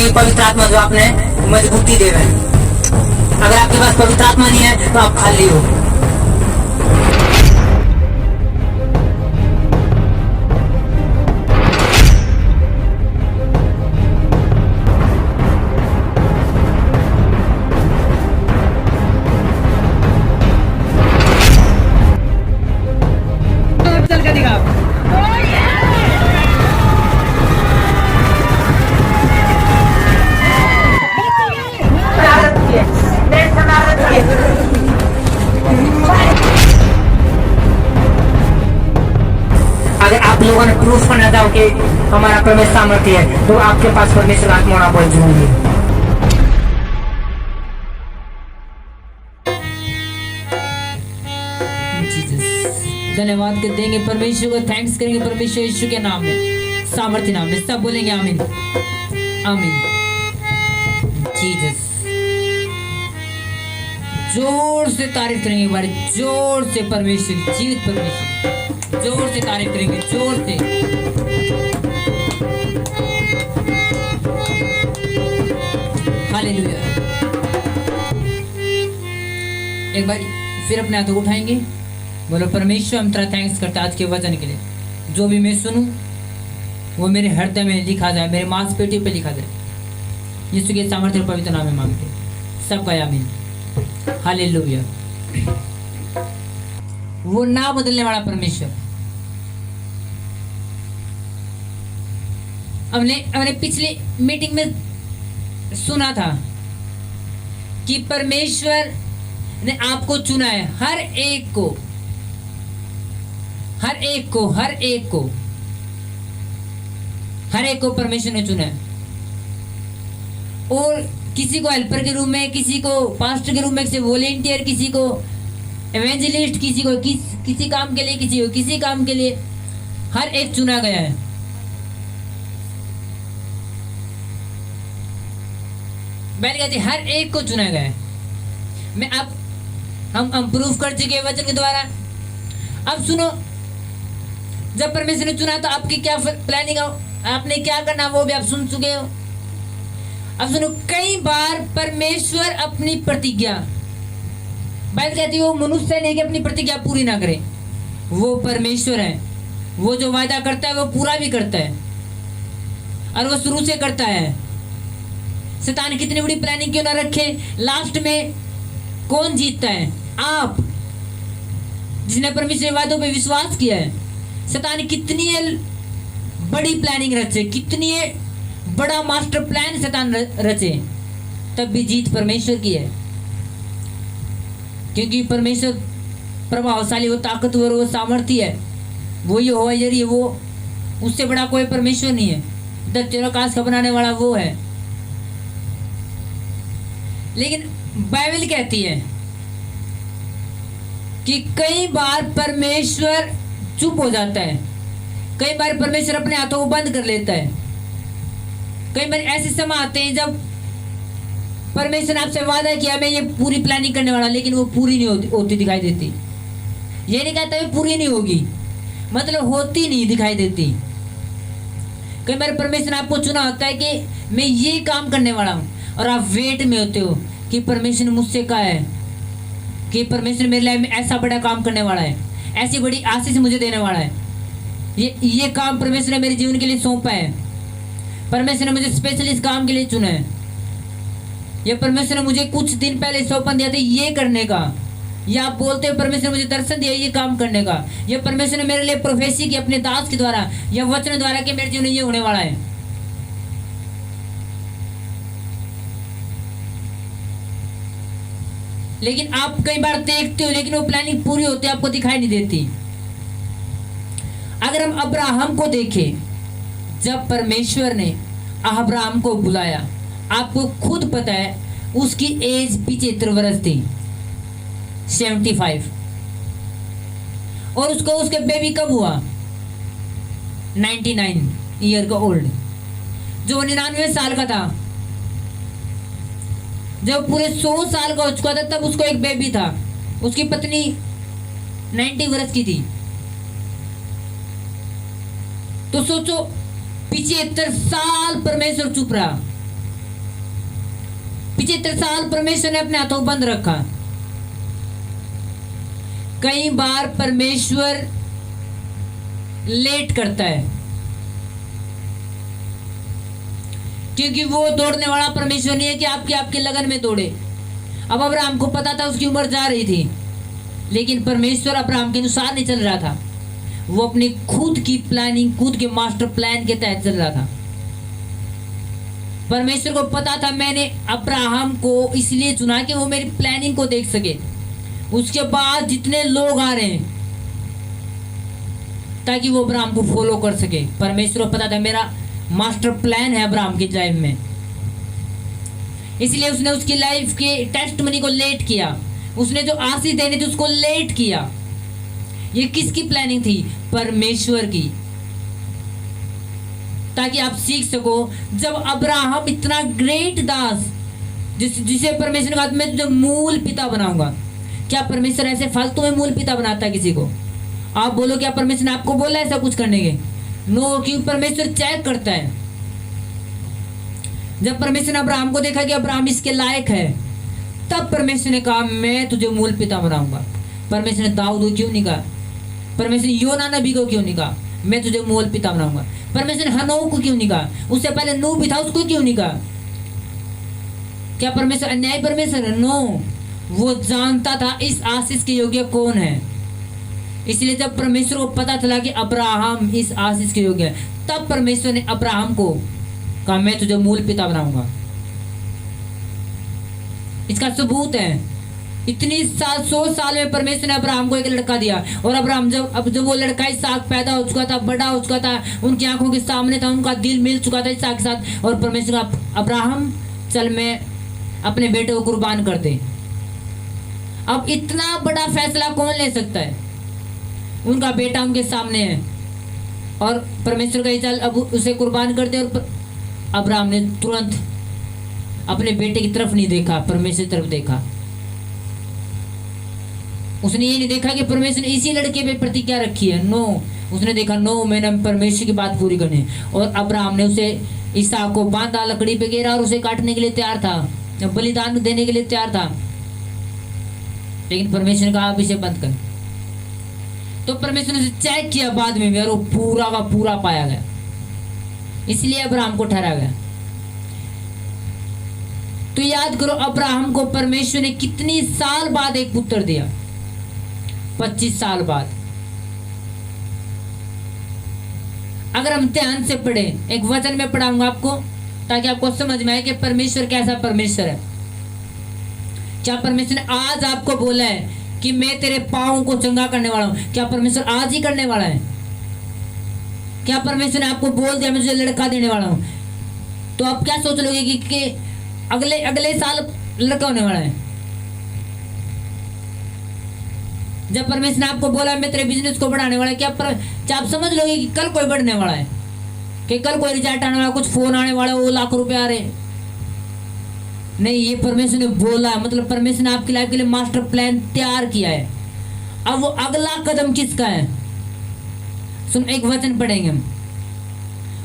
क्योंकि पवित्र आत्मा जो आपने मजबूती देवे। अगर आपके पास पवित्र आत्मा नहीं है तो आप खाली हो। चल के दिखा। अगर आप लोगों ने प्रूफ करना चाहो कि हमारा परमेश्वर सामर्थ्य है तो आपके पास परमेश्वर आत्मा होना बहुत जरूरी है। धन्यवाद कर देंगे परमेश्वर को, थैंक्स करेंगे परमेश्वर यीशु के नाम में, सामर्थ्य नाम में सब बोलेंगे आमीन आमीन। जीसस, जोर से तारीफ करेंगे एक बार, जोर से परमेश्वर, जीवित परमेश्वर, जोर से तारीफ करेंगे, जोर से। हालेलुया। एक बार फिर अपने हाथों को उठाएंगे, बोलो परमेश्वर हम तेरा थैंक्स करते हैं आज के वचन के लिए। जो भी मैं सुनूं वो मेरे हृदय में लिखा जाए, मेरे मांसपेटी पे लिखा जाए। यीशु के सामर्थ्य और पवित्र नाम में मांगते सब का आमीन। हालेलुया। वो ना बदलने वाला परमेश्वर। हमने पिछली मीटिंग में सुना था कि परमेश्वर ने आपको चुना है, हर एक को, हर एक को, हर एक को, हर एक को परमेश्वर ने चुना है। और किसी को हेल्पर के रूप में, किसी को पास्टर के रूप में, किसी वॉलेंटियर, किसी को एवेंजलिस्ट, किसी को किसी काम के लिए, किसी को किसी काम के लिए, हर एक चुना गया है। बैठ कहती हर एक को चुना गया है। मैं अब हम प्रूफ कर चुके वचन के द्वारा। अब सुनो, जब परमेश्वर ने चुना तो आपकी क्या प्लानिंग, आपने क्या करना वो भी आप सुन चुके हो। अब सुनो, कई बार परमेश्वर अपनी प्रतिज्ञा, बाइबल कहती है वो मनुष्य नहीं कि अपनी प्रतिज्ञा पूरी ना करे। वो परमेश्वर है, वो जो वायदा करता है वो पूरा भी करता है, और वो शुरू से करता है। शैतान कितनी बड़ी प्लानिंग क्यों ना रखे, लास्ट में कौन जीतता है? आप, जिसने परमेश्वर के वादों पे विश्वास किया है। शैतान कितनी बड़ी प्लानिंग रचे, कितनी बड़ा मास्टर प्लान शैतान रचे, तब भी जीत परमेश्वर की है। क्योंकि परमेश्वर प्रभावशाली, वो ताकतवर, वो सामर्थ्य है, वो ये हो है, वो उससे बड़ा कोई परमेश्वर नहीं है। धरती और आकाश का बनाने वाला वो है। लेकिन बाइबल कहती है कि कई बार परमेश्वर चुप हो जाता है, कई बार परमेश्वर अपने हाथों को बंद कर लेता है। कई बार ऐसे समय आते हैं जब परमेश्वर ने आपसे वादा किया मैं ये पूरी प्लानिंग करने वाला, लेकिन वो पूरी नहीं होती दिखाई देती। ये नहीं कहता है पूरी नहीं होगी, मतलब होती नहीं दिखाई देती। कई बार परमेश्वर ने आपको चुना होता है कि मैं ये काम करने वाला हूँ, और आप वेट में होते हो कि परमेश्वर ने मुझसे कहा है कि परमेश्वर मेरे लाइफ में ऐसा बड़ा काम करने वाला है, ऐसी बड़ी आशीष मुझे देने वाला है। ये काम परमेश्वर ने मेरे जीवन के लिए सौंपा है। परमेश्वर ने मुझे स्पेशल इस काम के लिए चुना है। ये परमेश्वर ने मुझे कुछ दिन पहले सौंपन दिया था ये करने का, या आप बोलते हो परमेश्वर ने मुझे दर्शन दिया ये काम करने का। ये परमेश्वर ने मेरे लिए प्रोफेसी की अपने दास के द्वारा या वचन द्वारा कि मेरे जीवन में ये होने वाला है। लेकिन आप कई बार देखते हो, लेकिन वो प्लानिंग पूरी होती है आपको दिखाई नहीं देती। अगर हम अब्राहम को देखें, जब परमेश्वर ने अब्राहम को बुलाया, आपको खुद पता है उसकी एज 75 वर्ष थी, 75, और उसको उसके बेबी कब हुआ? 99 ईयर का ओल्ड, जो 99 साल का था। जब पूरे 100 साल का हो चुका था तब उसको एक बेबी था। उसकी पत्नी 90 वर्ष की थी। तो सोचो 75 साल परमेश्वर चुप रहा, विचित्र साल परमेश्वर ने अपने हाथों बंद रखा। कई बार परमेश्वर लेट करता है, क्योंकि वो दौड़ने वाला परमेश्वर नहीं है कि आपके लगन में दौड़े। अब अब्राहम को पता था उसकी उम्र जा रही थी, लेकिन परमेश्वर अब्राहम के अनुसार नहीं चल रहा था। वो अपनी खुद की प्लानिंग, खुद के मास्टर प्लान के तहत चल रहा था। परमेश्वर को पता था मैंने अब्राहम को इसलिए चुना कि वो मेरी प्लानिंग को देख सके। उसके बाद जितने लोग आ रहे हैं ताकि वो अब्राहम को फॉलो कर सके। परमेश्वर को पता था मेरा मास्टर प्लान है अब्राहम की लाइफ में, इसलिए उसने उसकी लाइफ के टेस्टमनी को लेट किया। उसने जो आशीष देनी थी उसको लेट किया। ये किसकी प्लानिंग थी? परमेश्वर की, ताकि आप सीख सको। जब अब्राहम इतना ग्रेट दास जिसे परमेश्वर ने कहा मैं तुझे मूल पिता बनाऊंगा, क्या परमेश्वर ऐसे फालतू में मूल पिता बनाता है किसी को? आप बोलो क्या परमेश्वर ने आपको बोला ऐसा कुछ करने के? नो, क्योंकि परमेश्वर चेक करता है। जब परमेश्वर ने अब्राहम को देखा कि अब्राहम इसके लायक है, तब परमेश्वर ने कहा मैं तुझे मूल पिता बनाऊंगा। परमेश्वर ने दाऊद को क्यों नहीं कहा? परमेश्वर ने योना नबी को क्यों नहीं कहा मैं तुझे मूल पिता बनाऊंगा? परमेश्वर ने हनोक को क्यों नहीं कहा? उससे पहले नूह भी था, उसको क्यों नहीं कहा? क्या परमेश्वर अन्याय परमेश्वर है? नो, वो जानता था इस आशीष के योग्य कौन है। इसलिए जब परमेश्वर को पता चला कि अब्राहम इस आशीष के योग्य है, तब परमेश्वर ने अब्राहम को कहा मैं तुझे मूल पिता बनाऊंगा। इसका सबूत है इतनी 100 साल में परमेश्वर ने अब्राहम को एक लड़का दिया। और अब्राहम जब वो लड़का इसहाक पैदा हो चुका था, बड़ा हो चुका था, उनकी आंखों के सामने था, उनका दिल मिल चुका था इसहाक के साथ, और परमेश्वर का अब्राहम चल मैं अपने बेटे को कुर्बान कर दे। अब इतना बड़ा फैसला कौन ले सकता है? उनका बेटा उनके सामने है और परमेश्वर का चल अब उसे कुर्बान कर दे। और अब्राहम ने तुरंत अपने बेटे की तरफ नहीं देखा, परमेश्वर की तरफ देखा। उसने ये नहीं देखा कि परमेश्वर ने इसी लड़के पे प्रतिज्ञा रखी है। नो, उसने देखा नो, मैंने परमेश्वर की बात पूरी करनी है। और अब्राहम ने उसे इसहाक को बांधा, लकड़ी पे गिरा और उसे काटने के लिए तैयार था, बलिदान देने के लिए तैयार था। लेकिन परमेश्वर ने कहा अब इसे बंद कर। तो परमेश्वर ने चेक किया बाद में और वो पूरा का पूरा पाया गया, इसलिए अब्राहम को ठहरा गया। तो याद करो अब्राहम को परमेश्वर ने कितनी साल बाद एक पुत्र दिया? 25 साल बाद। अगर हम ध्यान से पढ़े, एक वचन में पढ़ाऊंगा आपको ताकि आपको समझ में आए कि परमेश्वर कैसा परमेश्वर है। क्या परमेश्वर ने आज आपको बोला है कि मैं तेरे पाँव को चंगा करने वाला हूं? क्या परमेश्वर आज ही करने वाला है? क्या परमेश्वर ने आपको बोल दिया मैं तुझे लड़का देने वाला हूं? तो आप क्या सोच लोगे कि अगले साल लड़का होने वाला है? जब परमेश्वर ने आपको बोला मैं तेरे बिजनेस को बढ़ाने वाला है, क्या आप समझ लोगे कि कल कोई बढ़ने वाला है, कि कल कोई रिजल्ट आने वाला, कुछ फोन आने वाला, वो लाखों रुपए आ रहे? नहीं, ये परमेश्वर ने बोला, मतलब परमेश्वर ने आपकी लाइफ के लिए मास्टर प्लान तैयार किया है। अब वो अगला कदम किसका है? सुन, एक वचन पढ़ेंगे हम,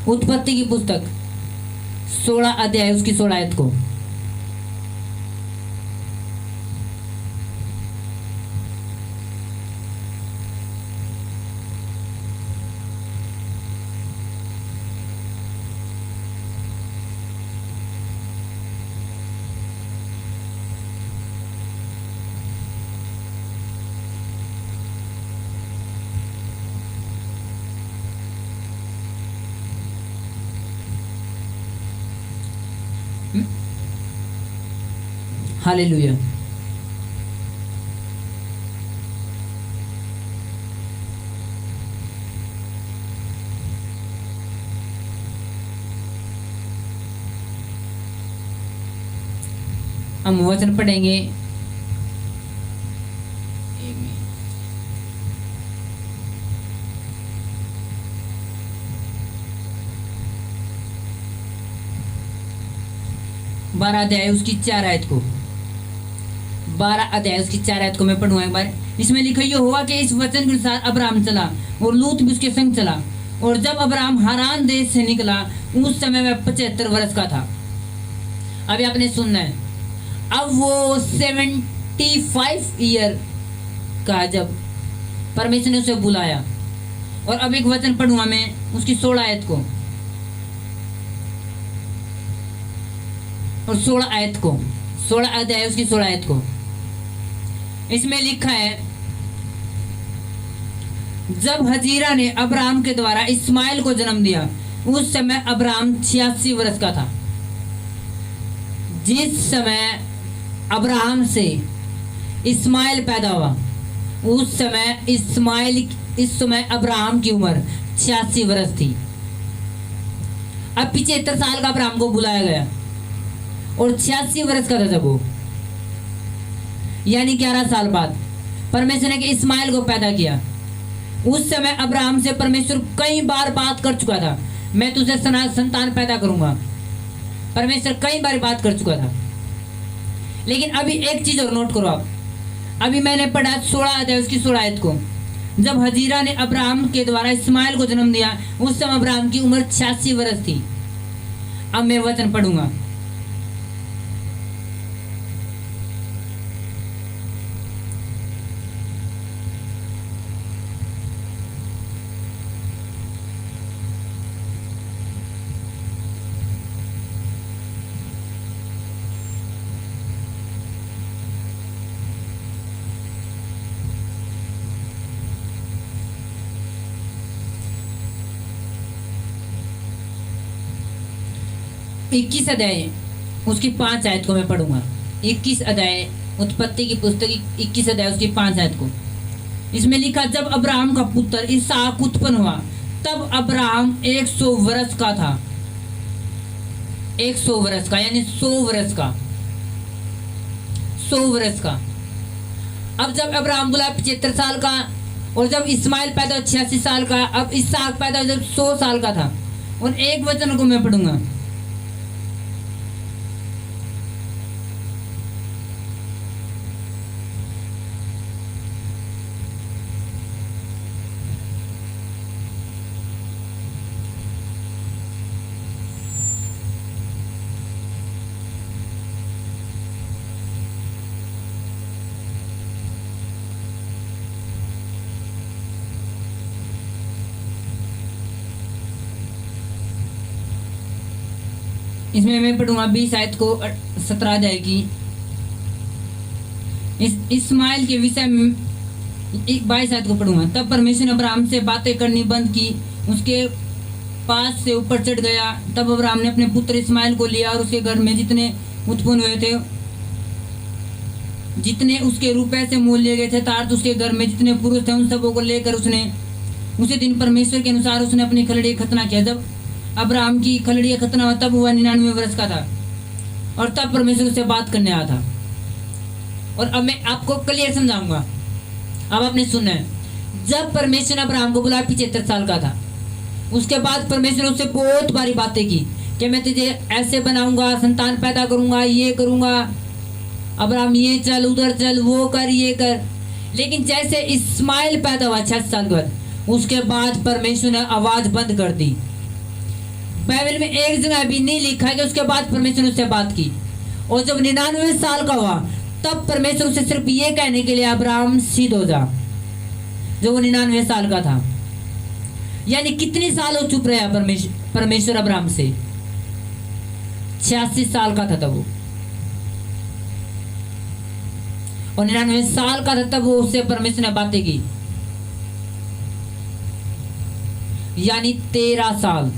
उत्पत्ति की पुस्तक 16 अध्याय उसकी 16 आयत को। हालेलुया। हम वचन पढ़ेंगे, बारह अध्याय उसकी 4 आयत को। 12 अध्याय उसकी 4 आयत को मैं पढ़ूंगा एक बार। इसमें लिखा ये हुआ कि इस वचन के अनुसार अब्राहम चला और लूत भी उसके संग चला। और जब अब्राहम हारान देश से निकला उस समय वह 75 वर्ष का था। अभी आपने सुनना है, अब वो 75 ईयर का, जब परमेश्वर ने उसे बुलाया। और अब एक वचन पढ़ूंगा मैं उसकी 16 आयत को और 16 आयत को, 16 अध्याय उसकी 16 आयत को। इसमें लिखा है, जब हजीरा ने अब्राहम के द्वारा इस्माइल को जन्म दिया, उस समय अब्राहम 86 वर्ष का था। जिस समय अब्राहम से इस्माइल पैदा हुआ, उस समय अब्राहम की उम्र 86 वर्ष थी। अब 75 साल का अब्राहम को बुलाया गया और 86 वर्ष का था जब वो, यानी 11 साल बाद परमेश्वर ने इस्माइल को पैदा किया। उस समय अब्राहम से परमेश्वर कई बार बात कर चुका था, मैं तुझे संतान पैदा करूंगा। परमेश्वर कई बार बात कर चुका था। लेकिन अभी एक चीज और नोट करो आप, अभी मैंने पढ़ा 16 अध्याय उसकी 16 आयत को, जब हजीरा ने अब्राहम के द्वारा इस्माइल को जन्म दिया, उस समय अब्राहम की उम्र 86 वर्ष थी। अब मैं वचन पढ़ूंगा। इक्कीस अध्याय उसकी 5 आयत को मैं पढ़ूंगा। 21 अध्याय उत्पत्ति की पुस्तक 21 अध्याय उसकी 5 आयत को। इसमें लिखा, जब अब्राहम का पुत्र इसहाक उत्पन्न हुआ, तब अब्राहम 100 वर्ष का था। 100 वर्ष का यानी 100 वर्ष का, 100 वर्ष का। अब जब अब्राहम बोला 75 साल का, और जब इस्माइल पैदा 86 साल का, अब इसहाक पैदा जब 100 साल का था। और एक वचन को मैं पढ़ूंगा। इसमें मैं पढ़ूंगा 20 आयत को 17 अध्याय की। इस्माइल के विषय में 22 आयत को पढ़ूंगा। तब परमेश्वर ने अब्राहम से बातें करनी बंद की, उसके पास से ऊपर चढ़ गया। तब अब्राहम ने अपने पुत्र इस्माइल को लिया और उसके घर में जितने उत्पन्न हुए थे, जितने उसके रुपए से मोल लिए गए थे, अर्थात उसके घर में जितने पुरुष थे, उन सबों को लेकर उसने उसी दिन परमेश्वर के अनुसार उसने अपनी खलड़ी खतना किया। जब अब्राहम की खलड़ी खतना हुआ, तब वह 99 वर्ष का था और तब परमेश्वर से बात करने आया था। और अब मैं आपको क्लियर समझाऊंगा, अब आपने सुना है। जब परमेश्वर ने अब्राहम को बुलाया 75 साल का था, उसके बाद परमेश्वर ने उससे बहुत बारी बातें की कि मैं तुझे ऐसे बनाऊंगा, संतान पैदा करूंगा, ये करूंगा, अब्राहम ये चल, उधर चल, वो कर, ये कर। लेकिन जैसे इस्माइल पैदा हुआ 6 साल के बाद, उसके बाद परमेश्वर ने आवाज बंद कर दी। बाइबल में एक जगह भी नहीं लिखा है कि उसके बाद परमेश्वर ने उससे बात की। और जब 99 साल का हुआ, तब परमेश्वर उसे सिर्फ ये कहने के लिए, अब्राहम सीध हो जा, जो वो 99 साल का था। यानी कितने सालों चुप रहा परमेश्वर अब्राहम से? 86 साल का था तब वो, और 99 साल का था तब वो उससे परमेश्वर ने बातें की। यानी 13 साल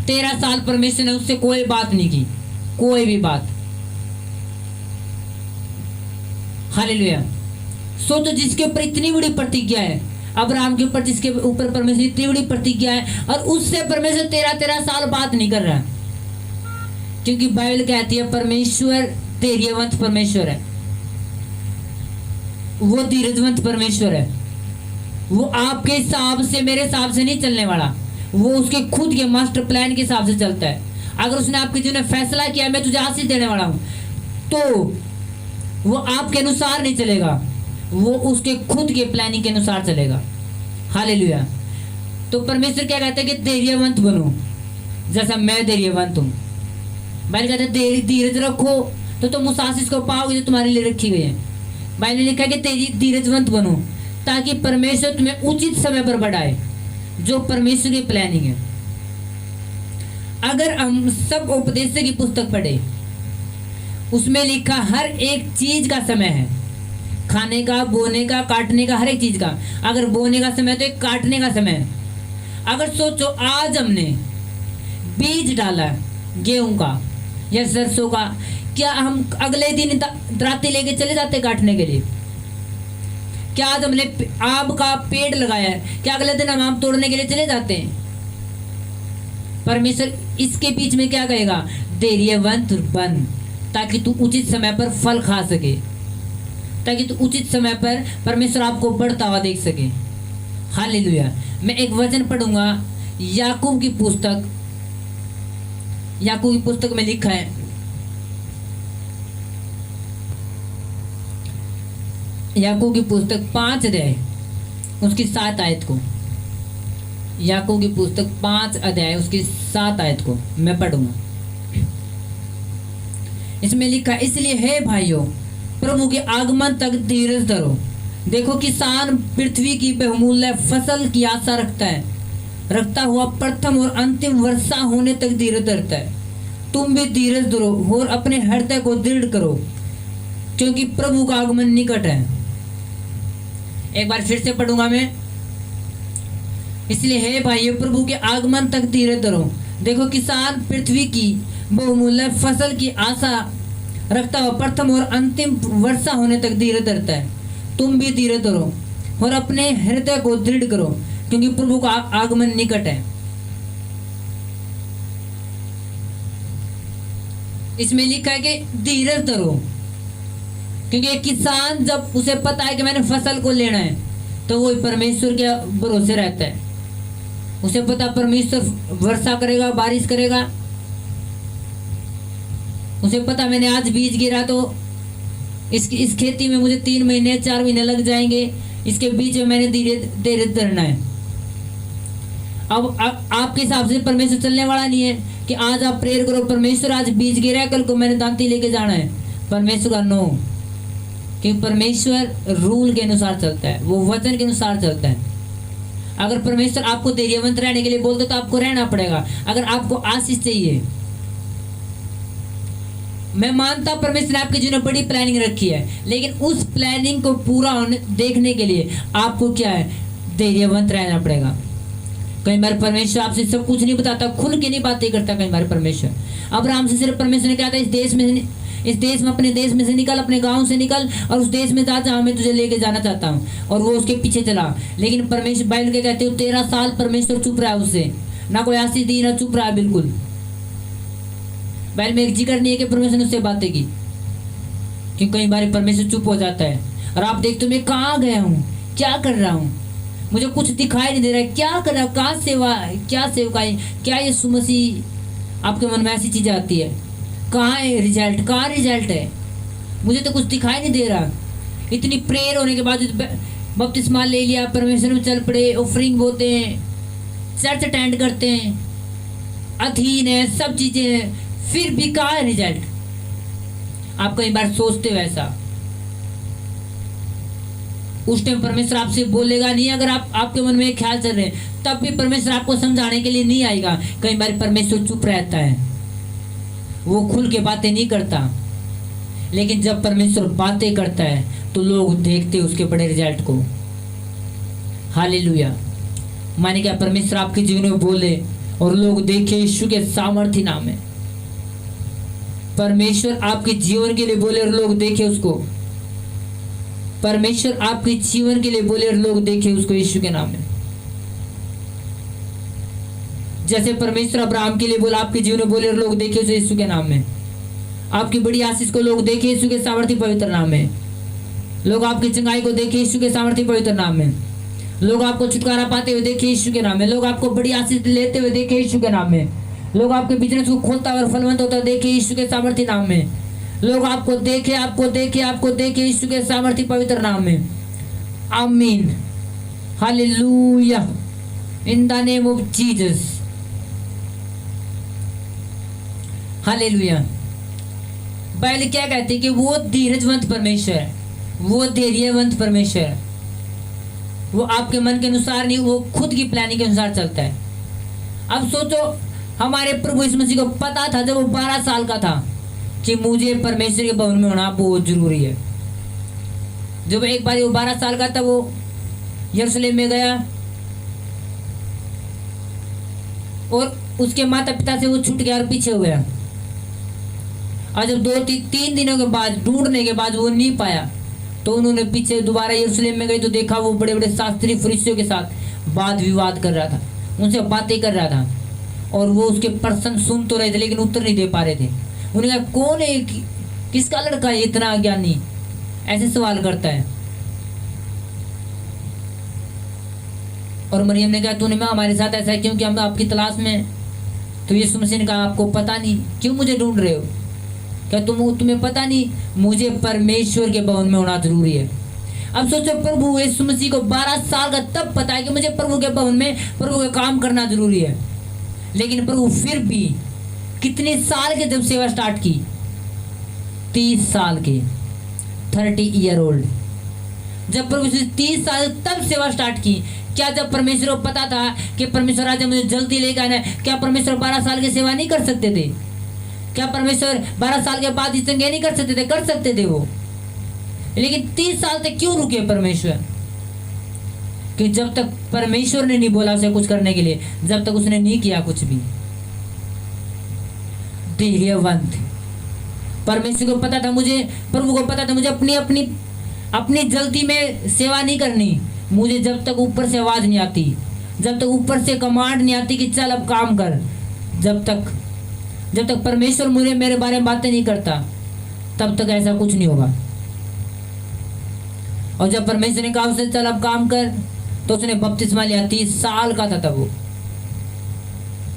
13 साल परमेश्वर ने उससे कोई बात नहीं की, कोई भी बात। हालेलुया। सो तो जिसके ऊपर इतनी बड़ी प्रतिज्ञा है, अब्राहम के ऊपर, जिसके ऊपर परमेश्वर इतनी बड़ी प्रतिज्ञा है, और उससे परमेश्वर 13 साल बात नहीं कर रहा है। क्योंकि बाइबल कहती है परमेश्वर धैर्यवंत परमेश्वर है, वो धीरजवंत परमेश्वर है। वो आपके हिसाब से, मेरे हिसाब से नहीं चलने वाला, वो उसके खुद के मास्टर प्लान के हिसाब से चलता है। अगर उसने आपके जीवन में फैसला किया मैं तुझे आशीष देने वाला हूं, तो वो आपके अनुसार नहीं चलेगा, वो उसके खुद के प्लानिंग के अनुसार चलेगा। हालेलुया। तो परमेश्वर क्या कहता है कि धैर्यवंत बनो, जैसा मैं धैर्यवंत हूं। बाइबल कहते हैं धीरज रखो तो तुम उस आशीष को पाओगे जो तुम्हारे लिए रखी गई है। बाइबल ने लिखा है कि तेरी धीरजवंत बनो ताकि परमेश्वर तुम्हें उचित समय पर बढ़ाए, जो परमेश्वर की प्लानिंग है। अगर हम सब उपदेश की पुस्तक पढ़े, उसमें लिखा हर एक चीज का समय है, खाने का, बोने का, काटने का, हर एक चीज का। अगर बोने का समय तो एक काटने का समय है। अगर सोचो आज हमने बीज डाला गेहूं का या सरसों का, क्या हम अगले दिन दराती लेके चले जाते काटने के लिए? क्या आज हमने आम का पेड़ लगाया है, क्या अगले दिन हम आम तोड़ने के लिए चले जाते हैं? परमेश्वर इसके बीच में क्या कहेगा? धैर्यवंत बन ताकि तू उचित समय पर फल खा सके, ताकि तू उचित समय पर परमेश्वर आपको बढ़ता हुआ देख सके। हालेलुया। मैं एक वचन पढ़ूंगा, याकूब की पुस्तक में लिखा है, याकूब की पुस्तक 5 अध्याय उसकी 7 आयत को, याकूब की पुस्तक 5 अध्याय उसकी 7 आयत को मैं पढ़ूंगा। इसमें लिखा, इसलिए हे भाइयों, प्रभु के आगमन तक धीरज धरो। देखो किसान पृथ्वी की बहुमूल्य फसल की आशा रखता हुआ प्रथम और अंतिम वर्षा होने तक धीरज धरता है। तुम भी धीरज धरो और अपने हृदय को दृढ़ करो, क्योंकि प्रभु का आगमन निकट है। एक बार फिर से पढ़ूंगा मैं। इसलिए हे भाइयों, प्रभु के आगमन तक धीरज धरो। देखो किसान पृथ्वी की बहुमूल्य फसल की आशा रखता हुआ प्रथम और अंतिम वर्षा होने तक धीरज धरता है। तुम भी धीरज धरो और अपने हृदय को दृढ़ करो, क्योंकि प्रभु का आगमन निकट है। इसमें लिखा है कि धीरज धरो, क्योंकि किसान जब उसे पता है कि मैंने फसल को लेना है, तो वो परमेश्वर के भरोसे रहता है। उसे पता परमेश्वर वर्षा करेगा, बारिश करेगा। उसे पता मैंने आज बीज गिरा तो इस खेती में मुझे 3 महीने 4 महीने लग जाएंगे, इसके बीच में मैंने धीरज धरना है। अब आपके हिसाब से परमेश्वर चलने वाला नहीं है कि आज आप प्रेयर करो, परमेश्वर आज बीज गिरा है, कल को मैंने दांती लेके जाना है। परमेश्वर का नो, कि परमेश्वर रूल के अनुसार चलता है, वो वचन के अनुसार चलता है। अगर परमेश्वर आपको धैर्यवंत रहने के लिए बोलते तो आपको रहना पड़ेगा। अगर आपको आशीष चाहिए, मैं मानता परमेश्वर ने आपके जीवन में बड़ी प्लानिंग रखी है, लेकिन उस प्लानिंग को पूरा होने देखने के लिए आपको क्या है? धैर्यवंत रहना पड़ेगा। कई बार परमेश्वर आपसे सब कुछ नहीं बताता, खुल के नहीं बातें करता। कई बार परमेश्वर अब्राहम से सिर्फ परमेश्वर ने कहा था, इस देश में अपने देश में से निकल, अपने गांव से निकल और उस देश में जा जहां मैं तुझे लेके जाना चाहता हूं, और वो उसके पीछे चला। लेकिन परमेश्वर बाइबल के कहते हो 13 साल परमेश्वर चुप रहा, उससे ना कोई आशीष दी, ना चुप रहा बिल्कुल। बाइबल में एक जिक्र नहीं है कि परमेश्वर ने उससे बातें की, क्योंकि कई बार परमेश्वर चुप हो जाता है और आप देखते हो मैं कहाँ गया हूँ, क्या कर रहा हूँ, मुझे कुछ दिखाई नहीं दे रहा है, क्या कर रहा हूँ, कहाँ सेवा, क्या सेवकाई, क्या यीशु मसीह। आपके मन में ऐसी चीजें आती है, कहाँ है रिजल्ट, कहाँ रिजल्ट है, मुझे तो कुछ दिखाई नहीं दे रहा। इतनी प्रेयर होने के बाद बपतिस्मा ले लिया, परमेश्वर में चल पड़े, ऑफरिंग बोते हैं, चर्च अटेंड करते हैं, अधीन है, सब चीजें हैं, फिर भी कहाँ है रिजल्ट? आप कई बार सोचते हो ऐसा। उस टाइम परमेश्वर आपसे बोलेगा नहीं। अगर आपके मन में एक ख्याल चल रहे हैं, तब भी परमेश्वर आपको समझाने के लिए नहीं आएगा। कई बार परमेश्वर चुप रहता है, वो खुल के बातें नहीं करता। लेकिन जब परमेश्वर बातें करता है तो लोग देखते उसके बड़े रिजल्ट को। हालेलुया। माने क्या परमेश्वर आपके जीवन में बोले और लोग देखे यीशु के सामर्थ्य नाम है। परमेश्वर आपके जीवन के लिए बोले और लोग देखे उसको। परमेश्वर आपके जीवन के लिए बोले और लोग देखे उसको यीशु के नाम में। जैसे परमेश्वर अब्राहम के लिए बोला, आपके जीवन में बोले और लोग देखे उसे यीशु के नाम में। आपकी बड़ी आशीष को लोग देखे यीशु के सामर्थ्य पवित्र नाम में। लोग आपकी चंगाई को देखे यीशु के सामर्थ्य पवित्र नाम में। लोग आपको छुटकारा पाते हुए देखे यीशु के नाम में। लोग आपको बड़ी आशीष लेते हुए देखे यीशु के नाम में। लोग आपके बिजनेस को खोलता और फलवंत होता देखे यीशु के सामर्थ्य नाम में। लोग आपको देखे यीशु के सामर्थ्य पवित्र नाम में। आमीन। Hallelujah. In the name of Jesus. Hallelujah. Bible क्या कहती है कि वो धीरजवंत परमेश्वर है, वो धैर्यवंत परमेश्वर है। वो आपके मन के अनुसार नहीं, वो खुद की प्लानिंग के अनुसार चलता है। अब सोचो, हमारे प्रभु यीशु मसीह को पता था जब वो 12 साल का था कि मुझे परमेश्वर के भवन में होना बहुत जरूरी है। जब एक बार वो 12 साल का था, वो यरूशलेम में गया और उसके माता पिता से वो छूट गया और पीछे हो गया। और जब 2-3 दिनों के बाद ढूंढने के बाद वो नहीं पाया, तो उन्होंने पीछे दोबारा यरूशलेम में गए तो देखा वो बड़े बड़े शास्त्री फरीसियों के साथ वाद विवाद कर रहा था, उनसे बातें कर रहा था। और वो उसके प्रश्न सुन तो रहे थे लेकिन उत्तर नहीं दे पा रहे थे। उन्होंने कहा, कौन है, किसका लड़का है इतना अज्ञानी, ऐसे सवाल करता है। और मरियम ने कहा, तूने हमारे साथ ऐसा क्यों कि हम आपकी तलाश में। तो यीशु मसीह ने कहा, आपको पता नहीं क्यों मुझे ढूंढ रहे हो? क्या तुम्हें पता नहीं मुझे परमेश्वर के भवन में होना जरूरी है। अब सोचो, प्रभु यीशु मसीह को 12 साल का तब पता है कि मुझे प्रभु के भवन में प्रभु का काम करना जरूरी है, लेकिन प्रभु फिर भी कितने साल के जब सेवा स्टार्ट की, 30 साल के, 30 ईयर ओल्ड। जब प्रभु 30 साल तब सेवा स्टार्ट की। क्या जब परमेश्वर को पता था कि परमेश्वर आज मुझे जल्दी लेकर आना है, क्या परमेश्वर 12 साल की सेवा नहीं कर सकते थे? क्या परमेश्वर 12 साल के बाद इस नहीं कर सकते थे? कर सकते थे वो। लेकिन 30 साल तक क्यों रुके परमेश्वर? कि जब तक परमेश्वर ने नहीं बोला उसे कुछ करने के लिए, जब तक उसने नहीं किया कुछ भी। धैर्यवंत परमेश्वर को पता था, मुझे प्रभु को पता था मुझे अपनी जल्दी में सेवा नहीं करनी। मुझे जब तक ऊपर से आवाज नहीं आती, जब तक ऊपर से कमांड नहीं आती कि चल अब काम कर, जब तक परमेश्वर मुझे मेरे बारे में बातें नहीं करता, तब तक ऐसा कुछ नहीं होगा। और जब परमेश्वर ने कहा उसे चल अब काम कर, तो उसने बपतिस्मा लिया। 30 साल का था तब वो।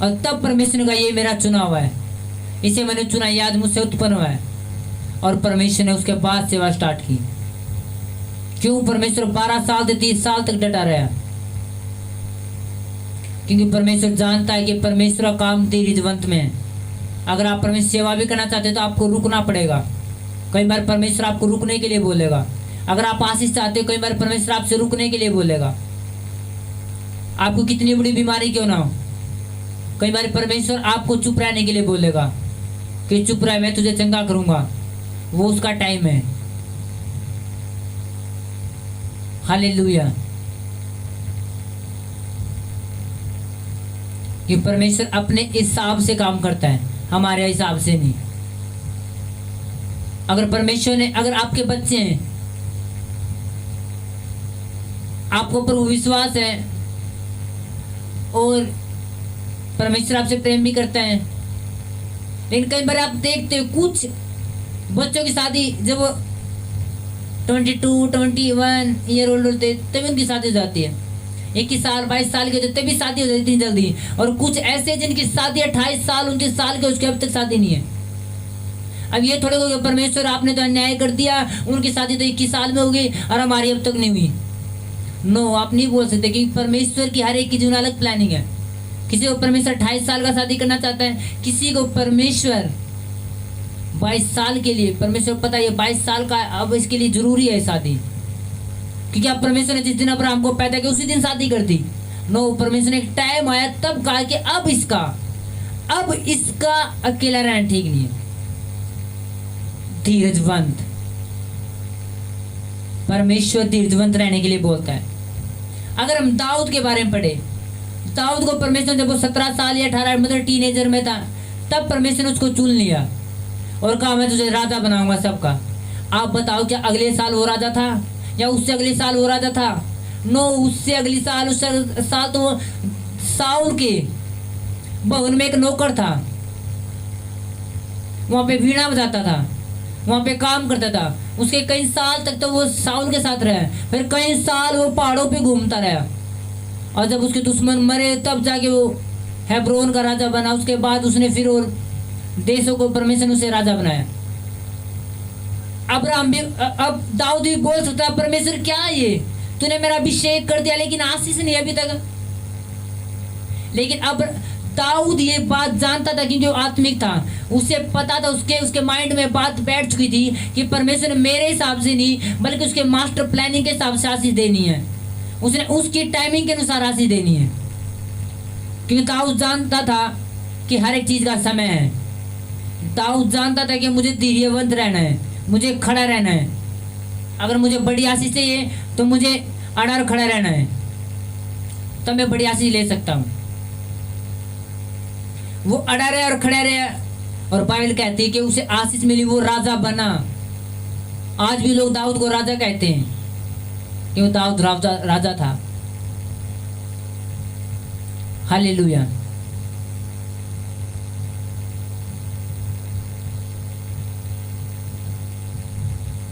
और तब परमेश्वर ने कहा, ये मेरा चुना हुआ है, इसे मैंने चुना, याद मुझसे उत्पन्न हुआ है। और परमेश्वर ने उसके बाद सेवा स्टार्ट की। क्यों परमेश्वर 12 साल से 30 साल तक डटा रहा? क्योंकि परमेश्वर जानता है कि परमेश्वर का काम धीरजवंत में है। अगर आप परमेश्वर सेवा भी करना चाहते हैं तो आपको रुकना पड़ेगा। कई बार परमेश्वर आपको रुकने के लिए बोलेगा। अगर आप आशीष चाहते हो, कई बार परमेश्वर आपसे रुकने के लिए बोलेगा। आपको कितनी बड़ी बीमारी क्यों ना हो, कई बार परमेश्वर आपको चुप रहने के लिए बोलेगा कि चुप रह, मैं तुझे चंगा करूंगा। वो उसका टाइम है। हालेलुया। कि परमेश्वर अपने हिसाब से काम करता है, हमारे हिसाब से नहीं। अगर परमेश्वर ने, अगर आपके बच्चे हैं, आपको प्रभु विश्वास है और परमेश्वर आपसे प्रेम भी करता है, लेकिन कई बार आप देखते हो कुछ बच्चों की शादी जब 22-21 ईयर ओल्ड होते तभी उनकी शादी हो जाती है। 21 साल 22 साल के होते तभी शादी हो जाती है जल्दी। और कुछ ऐसे जिनकी शादी 28 साल 29 साल के, उसके अब तक शादी नहीं है। अब ये थोड़े हो, परमेश्वर आपने तो अन्याय कर दिया, उनकी शादी तो 21 साल में हो गई और हमारी अब तक नहीं हुई। नो, आप नहीं बोल सकते, क्योंकि परमेश्वर की हर एक की जीवन अलग प्लानिंग है। किसी को परमेश्वर 28 साल का शादी करना चाहता है, किसी को परमेश्वर 22 साल के लिए, परमेश्वर पता है 22 साल का अब इसके लिए जरूरी है शादी। क्योंकि अब परमेश्वर ने जिस दिन अब्राहम को पैदा किया उसी दिन शादी कर दी। नो, परमेश्वर ने एक टाइम आया तब कहा कि अब इसका अकेला रहना ठीक नहीं है। धीरजवंत परमेश्वर धीरजवंत रहने के लिए बोलता है। अगर हम दाऊद के बारे में पढ़े, दाऊद को परमेश्वर जब वो 17 साल या 18 मतलब टीनेजर में था, तब परमेश्वर ने उसको चुन लिया और कहा मैं तुझे राजा बनाऊंगा सबका। आप बताओ, क्या अगले साल वो राजा था या उससे अगले साल वो राजा था? नो, उससे अगले साल, उस साल तो वो साउल के भवन में एक नौकर था, वहां पे वीणा बजाता था, वहां पे काम करता था। उसके कई साल तक तो वो साउल के साथ रहा, फिर कई साल वो पहाड़ों पे घूमता रहा। और जब उसके दुश्मन मरे तब जाके वो हेब्रोन का राजा बना। उसके बाद उसने फिर और देशों को परमेश्वर ने उसे राजा बनाया। अब्राहम भी, अब दाऊद भी बोल सकता है, परमेश्वर क्या ये, तूने मेरा अभिषेक कर दिया लेकिन आशीष नहीं अभी तक। लेकिन अब दाऊद ये बात जानता था क्योंकि वो आत्मिक था। उसे पता था, उसके माइंड में बात बैठ चुकी थी कि परमेश्वर ने मेरे हिसाब से नहीं बल्कि उसके मास्टर प्लानिंग के हिसाब से आशीष देनी है। उसने उसकी टाइमिंग के अनुसार आशीष देनी है, क्योंकि दाऊद जानता था कि हर एक चीज का समय है। दाऊद जानता था कि मुझे धैर्यवंत रहना है, मुझे खड़ा रहना है। अगर मुझे बड़ी आशीष चाहिए तो मुझे अड़ा और खड़ा रहना है, तब मैं बड़ी आशीष ले सकता हूँ। वो अड़ा रहे और खड़ा रहे, और बाइबल कहती है कि उसे आशीष मिली, वो राजा बना। आज भी लोग दाऊद को राजा कहते हैं कि वो दाऊद राजा था। हालेलुया।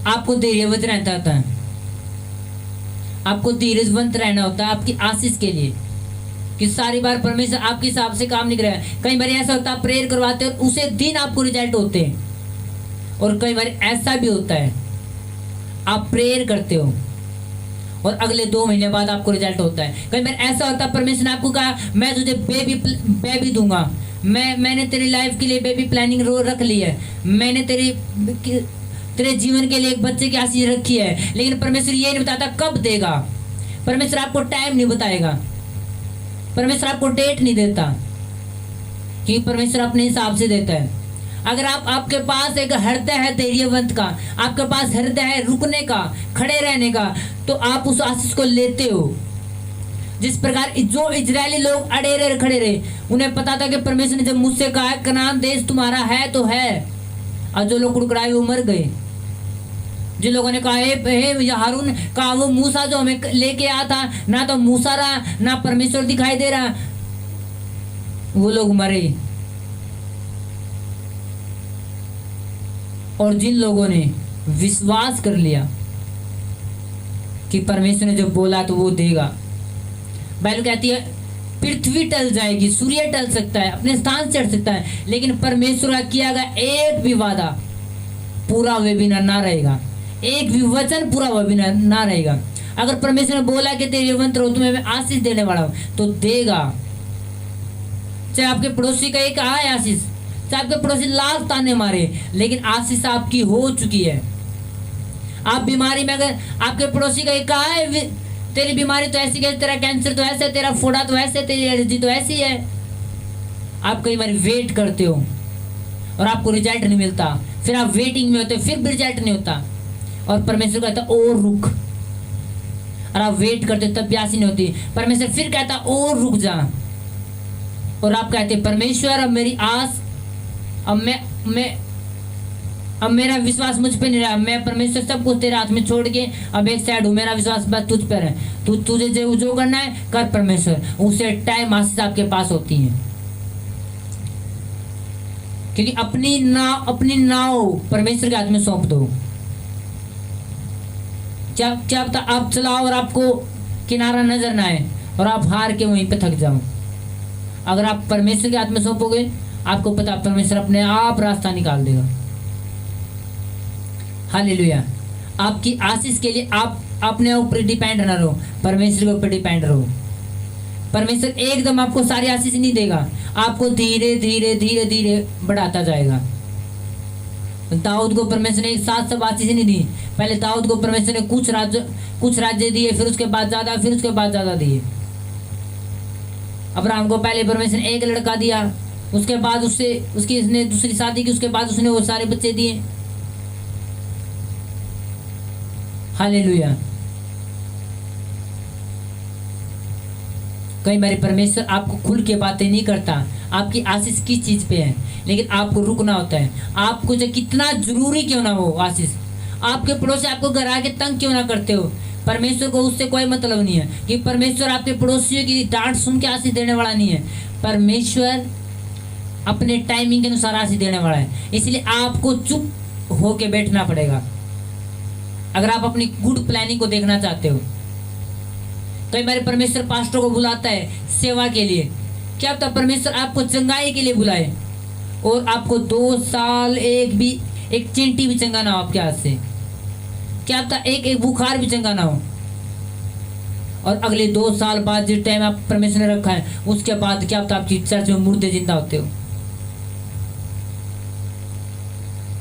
आपको धैर्यवंत रहना होता है, आपको धीरजवंत रहना होता है आपकी आशीष के लिए, कि सारी बार परमेश्वर आपके हिसाब से काम नहीं कर रहा है। कई बार ऐसा होता है आप प्रेयर करवाते हो उसे दिन आपको रिजल्ट होते हैं, और कई बार ऐसा भी होता है आप प्रेयर करते हो और अगले 2 महीने बाद आपको रिजल्ट होता है। कई बार ऐसा होता है परमेश्वर ने आपको कहा मैं तुझे बेबी दूंगा, मैंने तेरी लाइफ के लिए बेबी प्लानिंग रख ली है, मैंने तेरे जीवन के लिए एक बच्चे की आशीष रखी है, लेकिन परमेश्वर ये नहीं बताता कब देगा। परमेश्वर आपको टाइम नहीं बताएगा, परमेश्वर आपको डेट नहीं देता, कि परमेश्वर अपने हिसाब से देता है। अगर आपके पास एक हृदय है धैर्यवंत का, आपके पास हृदय है रुकने का, खड़े रहने का, तो आप उस आशीष को लेते हो। जिस प्रकार जो इजरायली लोग अड़े रहे खड़े रहे, उन्हें पता था कि परमेश्वर ने जब मुझसे कहा है कनान देश तुम्हारा है तो है, और जो लोग कुड़कुड़ाए वो मर गए। जिन लोगों ने कहा हे हारून कहा वो मूसा जो हमें लेके आया था, ना तो मूसा रहा ना परमेश्वर दिखाई दे रहा, वो लोग मरे। और जिन लोगों ने विश्वास कर लिया कि परमेश्वर ने जो बोला तो वो देगा, बाइबल कहती है पृथ्वी टल जाएगी, सूर्य टल सकता है, अपने स्थान चढ़ सकता है, लेकिन परमेश्वर का किया गया एक भी वादा पूरा हुए बिना ना रहेगा, एक भी वचन पूरा हुआ बिना ना रहेगा। अगर परमेश्वर ने बोला कि धैर्यवंत रहो, तुम्हें मैं आशीष देने वाला हूं, तो देगा। चाहे आपके पड़ोसी का एक आए आशीष, चाहे आपके पड़ोसी लाख ताने मारे, लेकिन आशीष आपकी हो चुकी है। आप बीमारी में अगर आपके पड़ोसी का एक आए तेरी बीमारी तो ऐसी कैसे, तेरा कैंसर तो ऐसे, तेरा फोड़ा तो ऐसे, तेरी एलर्जी तो ऐसी है, आप कई बार वेट करते हो और आपको रिजल्ट नहीं मिलता, फिर आप वेटिंग में होते हो, फिर भी रिजल्ट नहीं होता, और परमेश्वर कहता और रुक, और आप वेट करते तब प्यासी नहीं होती, परमेश्वर फिर कहता और रुक जा, और आप कहते परमेश्वर अब मेरी आस, अब मेरा विश्वास मुझ पे नहीं रहा, मैं परमेश्वर सब कुछ तेरे हाथ में छोड़ के अब एक साइड हूँ, मेरा विश्वास बस तुझ पर है, तुझे जो करना है कर परमेश्वर। उसे टाइम आशीष आपके पास होती है, क्योंकि अपनी नाव परमेश्वर के हाथ में सौंप दो। क्या पता आप चलाओ और आपको किनारा नजर ना आए और आप हार के वहीं पे थक जाओ। अगर आप परमेश्वर के हाथ में सौंपोगे, आपको पता परमेश्वर अपने आप रास्ता निकाल देगा। हालेलुया। आपकी आशीष के लिए आप अपने ऊपर डिपेंड ना रहो, परमेश्वर के ऊपर डिपेंड रहो। परमेश्वर एकदम आपको सारी आशीष नहीं देगा, आपको धीरे धीरे धीरे धीरे बढ़ाता जाएगा। दाऊद को परमेश्वर ने एक साथ सब आशीष नहीं दी। पहले दाऊद को परमेश्वर ने कुछ राज्य दिए, फिर उसके बाद ज्यादा, फिर उसके बाद ज्यादा दिए। अब्राहम को पहले परमेश्वर ने एक लड़का दिया, उसके बाद उसने दूसरी शादी की, उसके बाद उसने वो सारे बच्चे दिए। हालेलुया। कई बार परमेश्वर आपको खुल के बातें नहीं करता, आपकी आशीष किस चीज पे है, लेकिन आपको रुकना होता है। आपको जो कितना जरूरी क्यों ना हो आशीष, आपके पड़ोसी आपको घर आके तंग क्यों ना करते हो, परमेश्वर को उससे कोई मतलब नहीं है, कि परमेश्वर आपके पड़ोसियों की डांट सुन के आशीष देने वाला नहीं है। परमेश्वर अपने टाइमिंग के अनुसार आशीष देने वाला है, इसलिए आपको चुप होके बैठना पड़ेगा अगर आप अपनी गुड प्लानिंग को देखना चाहते हो। कई बार परमेश्वर पास्टर को बुलाता है सेवा के लिए, क्या पता परमेश्वर आपको चंगाई के लिए बुलाए और आपको 2 साल एक चिंटी भी चंगा ना हो आपके हाथ से, क्या पता एक बुखार भी चंगा ना हो, और अगले 2 साल बाद जिस टाइम आप परमेश्वर ने रखा है उसके बाद क्या होता है, आपकी चर्च में मुर्दे जिंदा होते हो।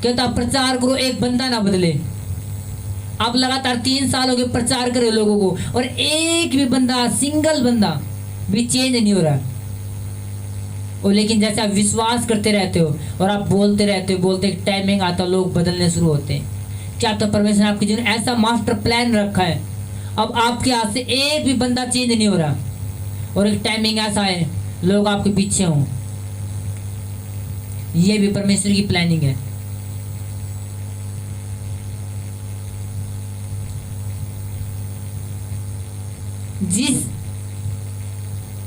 क्या होता, प्रचार करो, एक बंदा ना बदले। आप लगातार 3 साल हो गए प्रचार करे लोगों को, और एक भी बंदा, सिंगल बंदा भी चेंज नहीं हो रहा। और लेकिन जैसे आप विश्वास करते रहते हो और आप बोलते रहते हो, बोलते एक टाइमिंग आता, लोग बदलने शुरू होते हैं। क्या तो परमेश्वर ने आपके जीवन में ऐसा मास्टर प्लान रखा है, अब आपके हाथ से एक भी बंदा चेंज नहीं हो रहा, और एक टाइमिंग ऐसा है लोग आपके पीछे हों। ये भी परमेश्वर की प्लानिंग है। जिस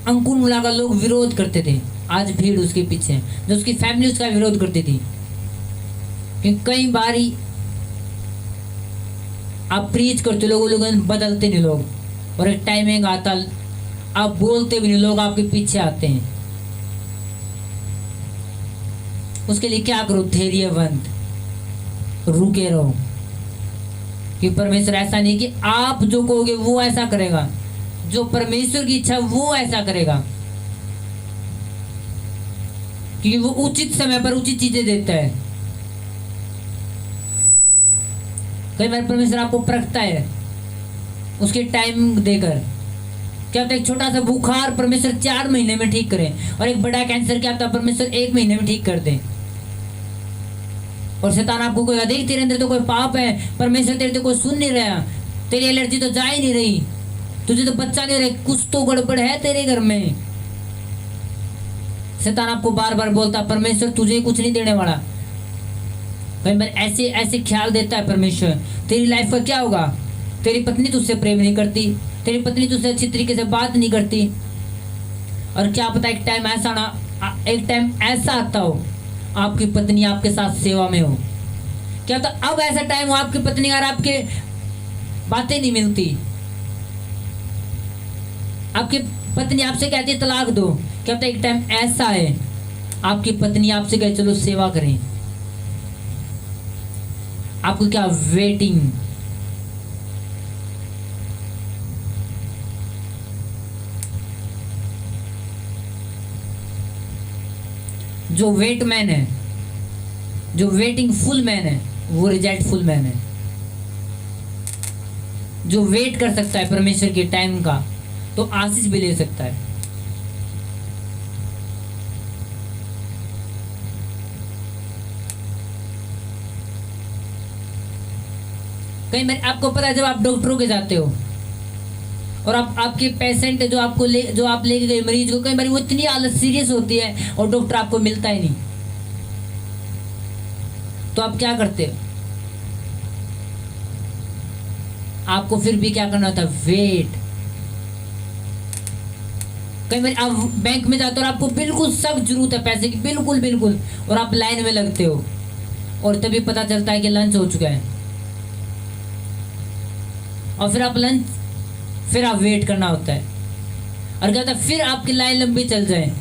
अंकुर मुला का लोग विरोध करते थे, आज भीड़ उसके पीछे है, जो उसकी फैमिली उसका विरोध करती थी। क्योंकि कई बार आप प्रीच करते, लोग बदलते नहीं लोग, और एक टाइमिंग आता आप बोलते भी नहीं, लोग आपके पीछे आते हैं। उसके लिए क्या करो, धैर्यवंत रुके रहो। कि परमेश्वर ऐसा नहीं कि आप जो कहोगे वो ऐसा करेगा, जो परमेश्वर की इच्छा वो ऐसा करेगा, क्योंकि वो उचित समय पर उचित चीजें देता है। कई बार परमेश्वर आपको परखता है उसके टाइम देकर। क्या होता है, एक छोटा सा बुखार परमेश्वर 4 महीने में ठीक करे, और एक बड़ा कैंसर क्या होता है परमेश्वर 1 महीने में ठीक कर दे। और शैतान आपको कोई देख, तेरे अंदर तो कोई पाप है, परमेश्वर तेरे तो कोई सुन नहीं रहा, तेरी एलर्जी तो जा ही नहीं रही, तुझे तो बच्चा नहीं रहे, कुछ तो गड़बड़ है तेरे घर में। शैतान आपको बार बार बोलता परमेश्वर तुझे कुछ नहीं देने वाला। कई बार ऐसे ऐसे ख्याल देता है परमेश्वर, तेरी लाइफ का क्या होगा, तेरी पत्नी तुझसे प्रेम नहीं करती, तेरी पत्नी तुझसे अच्छी तरीके से बात नहीं करती। और क्या पता एक टाइम ऐसा आता हो आपकी पत्नी आपके साथ सेवा में हो। क्या पता अब ऐसा टाइम हो आपकी पत्नी और आपके बातें नहीं मिलती, आपकी पत्नी आपसे कहती है तलाक दो। क्या पता एक टाइम ऐसा है आपकी पत्नी आपसे कहे चलो सेवा करें। आपको क्या वेटिंग, जो वेट मैन है, जो वेटिंग फुल मैन है, वो रिजल्ट फुल मैन है। जो वेट कर सकता है परमेश्वर के टाइम का तो आशीष भी ले सकता है। कई बार आपको पता है जब आप डॉक्टरों के जाते हो और आपके पेशेंट जो आप लेके गए मरीज को, कई बार वो इतनी हालत सीरियस होती है और डॉक्टर आपको मिलता ही नहीं, तो आप क्या करते हो, आपको फिर भी क्या करना होता है, वेट। कई बार आप बैंक में जाते हो और आपको बिल्कुल सख्त जरूरत है पैसे की, बिल्कुल बिल्कुल, और आप लाइन में लगते हो और तभी पता चलता है कि लंच हो चुका है, और फिर आप वेट करना होता है। और क्या होता है, फिर आपकी लाइन लंबी चल जाए,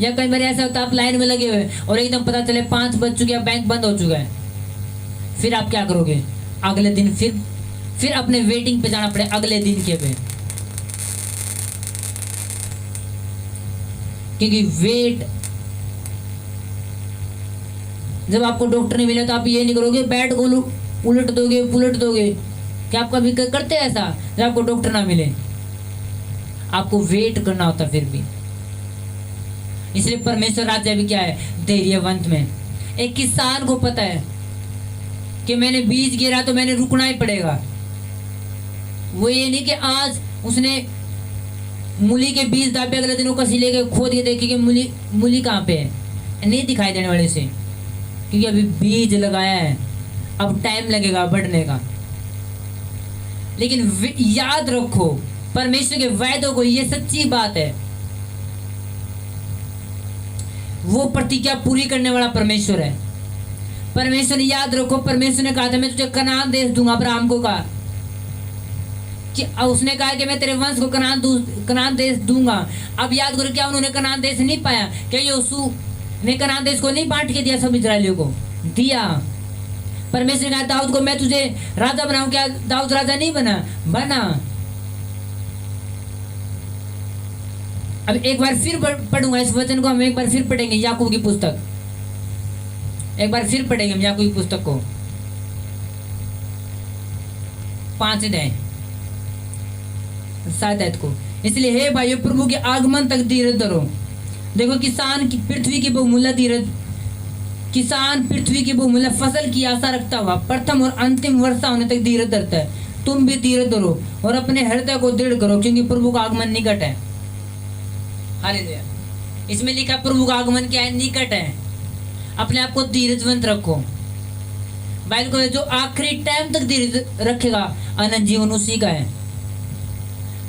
या कई बार ऐसा होता है आप लाइन में लगे हुए और एकदम पता चले 5 बज चुके हैं, बैंक बंद हो चुका है, फिर आप क्या करोगे, अगले दिन फिर अपने वेटिंग पे जाना पड़े, अगले दिन के पे। क्योंकि वेट, जब आपको डॉक्टर नहीं मिले तो आप ये नहीं करोगे बेड को उलट दोगे पुलट दोगे। क्या आप कभी करते हैं ऐसा जब आपको डॉक्टर ना मिले? आपको वेट करना होता फिर भी। इसलिए परमेश्वर राज्य भी क्या है, धैर्यवंत में। एक किसान को पता है कि मैंने बीज गिरा तो मैंने रुकना ही पड़ेगा। वो ये नहीं कि आज उसने मूली के बीज दापे, अगले दिन वो कसी लेके खोद के देखे कि मूली कहाँ पे है, नहीं दिखाई देने वाले से, क्योंकि अभी बीज लगाया है, अब टाइम लगेगा बढ़ने का। लेकिन याद रखो परमेश्वर के वायदों को, ये सच्ची बात है, वो प्रतिज्ञा पूरी करने वाला परमेश्वर है। परमेश्वर ने, याद रखो, परमेश्वर ने कहा था मैं तुझे कनान देश दूंगा, अब्राहम को कहा कि उसने कहा कि मैं तेरे वंश को कनान देश दूंगा। अब याद करो क्या उन्होंने कनान देश नहीं पाया? क्या यहोशू ने कनान देश को नहीं बांट के दिया? सब इजरायलियों को दिया। परमेश्वर ने कहा दाऊद को मैं तुझे राजा बनाऊं, क्या दाऊद राजा नहीं बना? अब एक बार फिर पढ़ूंगा इस वचन को, हम एक बार फिर पढ़ेंगे याकूब की पुस्तक, एक बार फिर पढ़ेंगे हम याकूब की पुस्तक को 5 अध्याय 7 आयत को। इसलिए हे भाइयों, प्रभु के आगमन तक धीरज धरो। देखो किसान की पृथ्वी की बहुमूल्य धीरज, किसान पृथ्वी की बहुमूल्य फसल की आशा रखता हुआ प्रथम और अंतिम वर्षा होने तक धीरज धरता है। तुम भी धीरज धरो और अपने हृदय को दृढ़ करो, क्योंकि प्रभु का आगमन निकट है। हालेलुया। इसमें लिखा प्रभु का आगमन क्या है? निकट है। अपने आप को धीरजवंत रखो। बाइबल को जो आखिरी टाइम तक धीरज रखेगा अनंत जीवन उसी का है।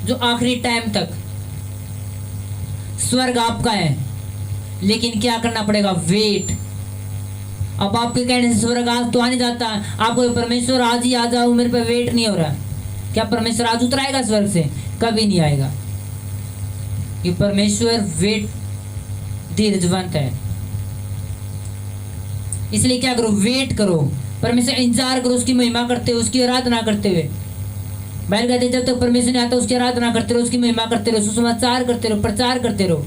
जो आखिरी टाइम तक, स्वर्ग आपका है, लेकिन क्या करना पड़ेगा? वेट। अब आपके कहने से स्वर्ग आज तो आने जाता है, आपको परमेश्वर आज ही आ जाओ, मेरे पे वेट नहीं हो रहा। क्या परमेश्वर आज उतराएगा स्वर्ग से? कभी नहीं आएगा। कि परमेश्वर वेट धीरजवंत है। इसलिए क्या करो? वेट करो, परमेश्वर इंतजार करो, उसकी महिमा करते हुए, उसकी आराधना करते हुए। बाइबल कहते हैं जब तक परमेश्वर नहीं आता उसकी आराधना करते रहो, उसकी महिमा करते रहो, सुसमाचार करते रहो, प्रचार करते रहो।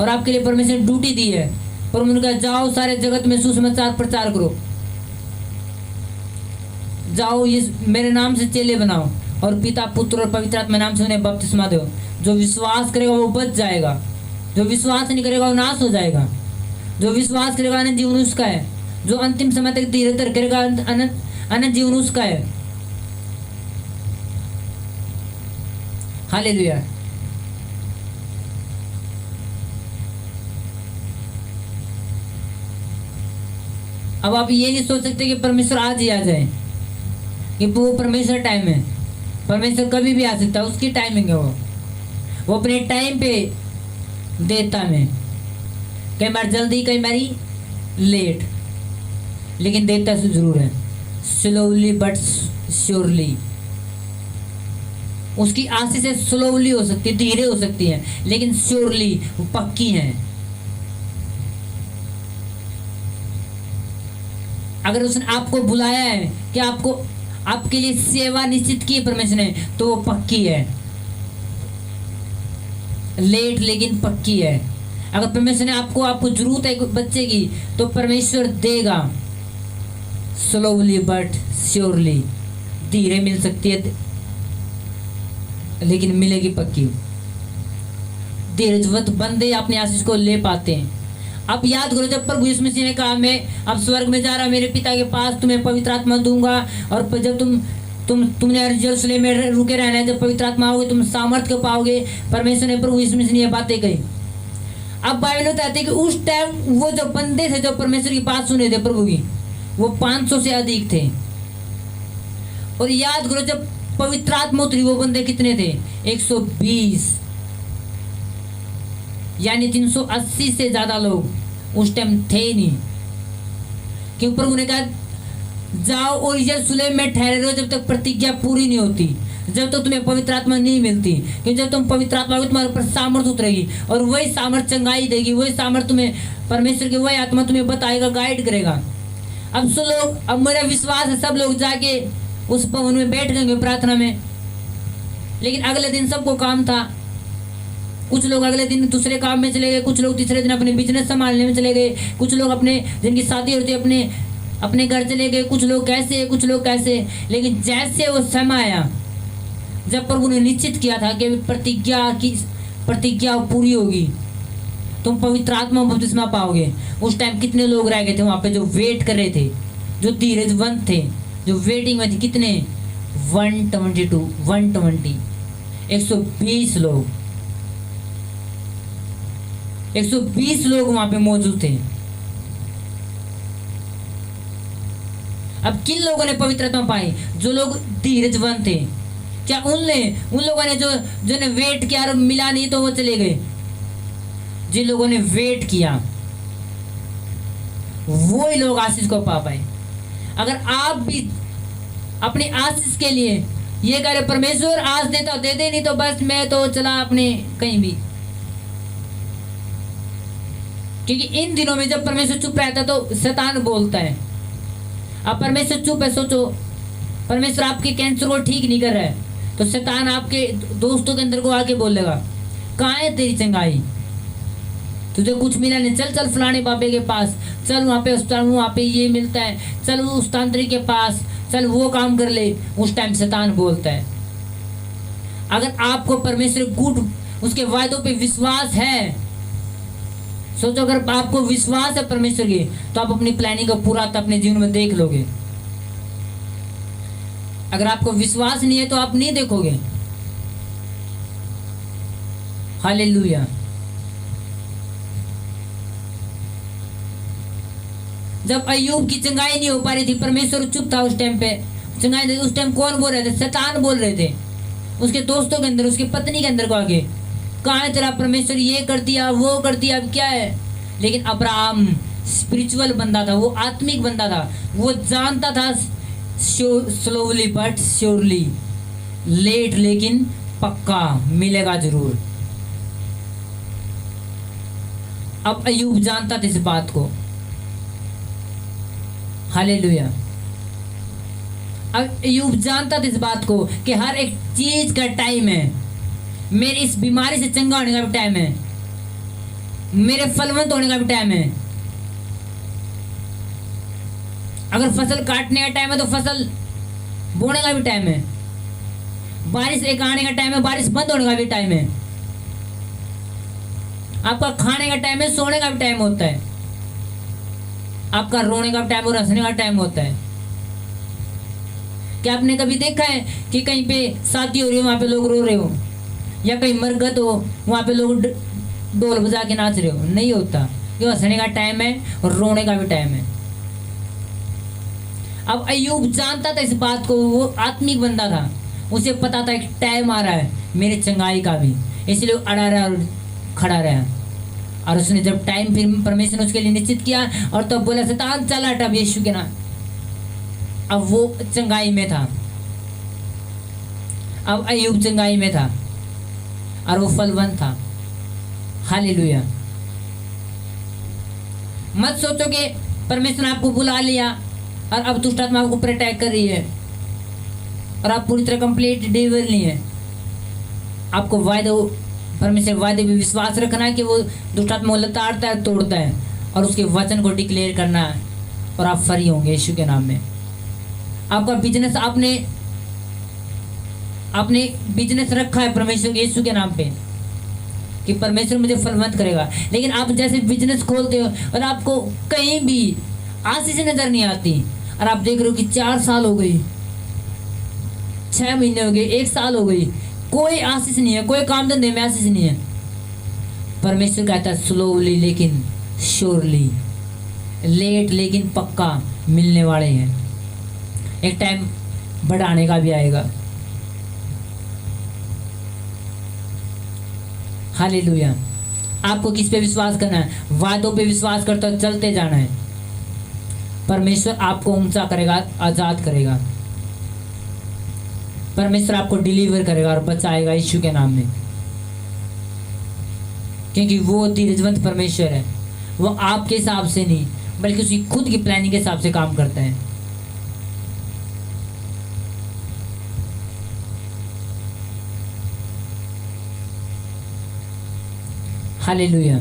और आपके लिए परमेश्वर ने ड्यूटी दी है, पर उन्होंने कहा जाओ सारे जगत में सुसमाचार प्रचार करो, जाओ ये मेरे नाम से चेले बनाओ और पिता पुत्र और पवित्र आत्मा नाम से उन्हें बपतिस्मा दो। जो विश्वास करेगा वो बच जाएगा, जो विश्वास नहीं करेगा वो नाश हो जाएगा। जो विश्वास करेगा अनंत जीवन उसका है, जो अंतिम समय तक धीरज करेगा अनंत जीवन उसका है। हालेलुया। अब आप ये नहीं सोच सकते कि परमेश्वर आज ही आ जाए, कि वो परमेश्वर टाइम है। परमेश्वर कभी भी आ सकता है, उसकी टाइमिंग है। वो अपने टाइम पे देता है। कई बार जल्दी, कई बारी लेट, लेकिन देता से जरूर है। Slowly but surely. उसकी आशीष से स्लोली हो सकती है, धीरे हो सकती है, लेकिन श्योरली वो पक्की है। अगर उसने आपको बुलाया है कि आपको आपके लिए सेवा निश्चित की परमेश्वर ने, तो वो पक्की है। लेट लेकिन पक्की है। अगर परमेश्वर ने आपको जरूरत है बच्चे की, तो परमेश्वर देगा। Slowly but surely. धीरे मिल सकती है, लेकिन मिलेगी पक्की। धीरजवंत बंदे अपने आशीष को ले पाते हैं। अब याद करो, जब प्रभु यीशु मसीह ने कहा मैं अब स्वर्ग में जा रहा, मेरे पिता के पास तुम्हें पवित्र आत्मा दूंगा, और जब तुमने यरूशलेम में रुके रहना है, जब पवित्र आत्मा आओगे तुम सामर्थ्य को पाओगे। परमेश्वर ने प्रभु यीशु मसीह ने ये बातें कही। अब बाइबल बताती है कि उस टाइम वो जो बंदे थे जो परमेश्वर की बात सुने थे प्रभु की, वो 500 से अधिक थे। और याद करो जब पवित्र आत्मा उतरी, वो बंदे कितने थे? 120, यानी 380 से ज्यादा लोग उस टाइम थे नहीं। क्योंकि प्रभु ने कहा जाओ और यरूशलेम में ठहरे रहो जब तक प्रतिज्ञा पूरी नहीं होती, जब तक तुम्हें पवित्र आत्मा नहीं मिलती। क्योंकि जब तुम पवित्र आत्मा तुम्हारे ऊपर सामर्थ्य उतरेगी, और वही सामर्थ्य चंगाई देगी, वही सामर्थ्य तुम्हें परमेश्वर की वही आत्मा तुम्हें बताएगा, गाइड करेगा। अब सो लोग, अब मेरा विश्वास है सब लोग जाके उस भवन में बैठ गए प्रार्थना में। लेकिन अगले दिन सबको काम था। कुछ लोग अगले दिन दूसरे काम में चले गए, कुछ लोग तीसरे दिन अपने बिजनेस संभालने में चले गए, कुछ लोग अपने जिनकी शादी होती है अपने घर चले गए, कुछ लोग कैसे, कुछ लोग कैसे। लेकिन जैसे वो समय आया जब प्रभु ने निश्चित किया था कि प्रतिज्ञा पूरी होगी, तुम पवित्र आत्मा बपतिस्मा पाओगे, उस टाइम कितने लोग रह गए थे वहां पे जो वेट कर रहे थे, जो धीरजवंत थे, जो वेटिंग में थे? कितने? 120 लोग। 120 लोग वहां पे मौजूद थे। अब किन लोगों ने पवित्र आत्मा पाई? जो लोग धीरजवंत थे। क्या उन लोगों ने जो ने वेट किया और मिला नहीं तो वो चले गए? जिन लोगों ने वेट किया वो ही लोग आशीष को पा पाए। अगर आप भी अपनी आशीष के लिए ये कह रहे परमेश्वर आज देता दे दे, नहीं तो बस मैं तो चला अपने कहीं भी। क्योंकि इन दिनों में जब परमेश्वर चुप रहता है तो शैतान बोलता है। अब परमेश्वर चुप है, सोचो परमेश्वर आपके कैंसर को ठीक नहीं कर रहा है, तो शैतान आपके दोस्तों के अंदर को आके बोलेगा, कहाँ है तेरी चंगाई, तुझे कुछ मिला नहीं, चल चल फलाने बाबे के पास, चल वहाँ पे अस्पताल, वहाँ पे ये मिलता है, चल उस तांत्रिक के पास, चल वो काम कर ले। उस टाइम शैतान बोलता है। अगर आपको परमेश्वर गुड उसके वायदों पे विश्वास है, सोचो अगर आपको विश्वास है परमेश्वर की, तो आप अपनी प्लानिंग को पूरा अपने जीवन में देख लोगे। अगर आपको विश्वास नहीं है तो आप नहीं देखोगे। हालेलुया। जब अय्यूब की चंगाई नहीं हो पा रही थी, परमेश्वर चुप था उस टाइम पे, चंगाई नहीं, उस टाइम कौन बोल रहे थे? शैतान बोल रहे थे उसके दोस्तों के अंदर, उसकी पत्नी के अंदर को आगे, कहाँ है तेरा परमेश्वर, ये कर दिया वो कर दिया, अब क्या है। लेकिन अब्राहम स्पिरिचुअल बंदा था, वो आत्मिक बंदा था, वो जानता था स्लोली बट श्योरली, लेट लेकिन पक्का मिलेगा जरूर। अब अय्यूब जानता था इस बात को। हालेलुया। अब अय्यूब जानता था इस बात को कि हर एक चीज का टाइम है। मेरी इस बीमारी से चंगा होने का भी टाइम है, मेरे फलवंत होने का भी टाइम है। अगर फसल काटने का टाइम है तो फसल बोने का भी टाइम है, बारिश एक आने का टाइम है, बारिश बंद होने का भी टाइम है। आपका खाने का टाइम है, सोने का भी टाइम होता है, आपका रोने का टाइम और हंसने का टाइम होता है। क्या आपने कभी देखा है कि कहीं पे शादी हो रही हो, वहां पे लोग रो रहे हो, या कहीं मरगत हो वहां पे लोग ढोल बजा के नाच रहे हो? नहीं होता। ये हंसने का टाइम है और रोने का भी टाइम है। अब अय्यूब जानता था इस बात को, वो आत्मिक बंदा था, उसे पता था एक टाइम आ रहा है मेरे चंगाई का भी, इसलिए वो अड़ा रहा और खड़ा रहा। और उसने जब टाइम फिर परमेश्वर ने उसके लिए निश्चित किया, और तब बोला शैतान चल हट अब यीशु के नाम। अब वो चंगाई में था, अब अय्यूब चंगाई में था और वो फलवंत था। हालेलुया। मत सोचो कि परमेश्वर ने आपको बुला लिया और अब दुष्ट आत्मा आपको ऊपर अटैक कर रही है और आप पूरी तरह कंप्लीट डिलीवर नहीं है। आपको वायदे, परमेश्वर वायदे भी विश्वास रखना है कि वो दुष्ट आत्मा को लताड़ता है, तोड़ता है, और उसके वचन को डिक्लेयर करना है, और आप फ्री होंगे यीशु के नाम में। आपका बिजनेस, आपने बिजनेस रखा है परमेश्वर के यीशु के नाम पे कि परमेश्वर मुझे फलवंत करेगा, लेकिन आप जैसे बिजनेस खोलते हो और आपको कहीं भी आशीष नजर नहीं आती, और आप देख रहे हो कि 4 साल हो गई, 6 महीने हो गए, 1 साल हो गई, कोई आशीष नहीं है, कोई काम धंधे में आशीष नहीं है। परमेश्वर कहता है स्लोली लेकिन श्योरली, लेट लेकिन पक्का मिलने वाले हैं। एक टाइम बढ़ाने का भी आएगा। हालेलुया। आपको किस पे विश्वास करना है? वादों पे विश्वास करते हुए चलते जाना है। परमेश्वर आपको ऊंचा करेगा, आजाद करेगा, परमेश्वर आपको डिलीवर करेगा और बचाएगा यीशु के नाम में, क्योंकि वो धीरजवंत परमेश्वर है। वो आपके हिसाब से नहीं बल्कि उसकी खुद की प्लानिंग के हिसाब से काम करता है। हालेलुया।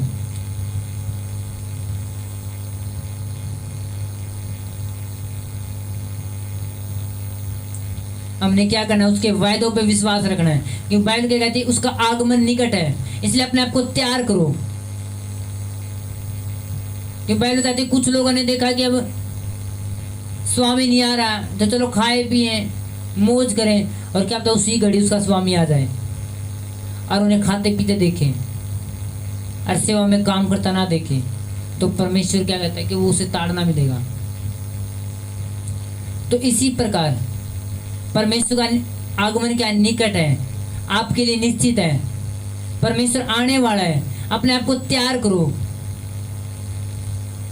हमने क्या करना है? उसके वायदों पे विश्वास रखना है, क्योंकि बाइबल क्या कहती है? उसका आगमन निकट है, इसलिए अपने आप को तैयार करो। क्योंकि बाइबल कहती है कुछ लोगों ने देखा कि अब स्वामी नहीं आ रहा तो चलो खाए पिए मौज करें, और क्या पता उसी घड़ी उसका स्वामी आ जाए और उन्हें खाते पीते देखें और सेवा में काम करता ना देखें, तो परमेश्वर क्या कहता है कि वो उसे ताड़ना मिलेगा। तो इसी प्रकार परमेश्वर का आगमन क्या निकट है, आपके लिए निश्चित है, परमेश्वर आने वाला है। अपने आप को तैयार करो,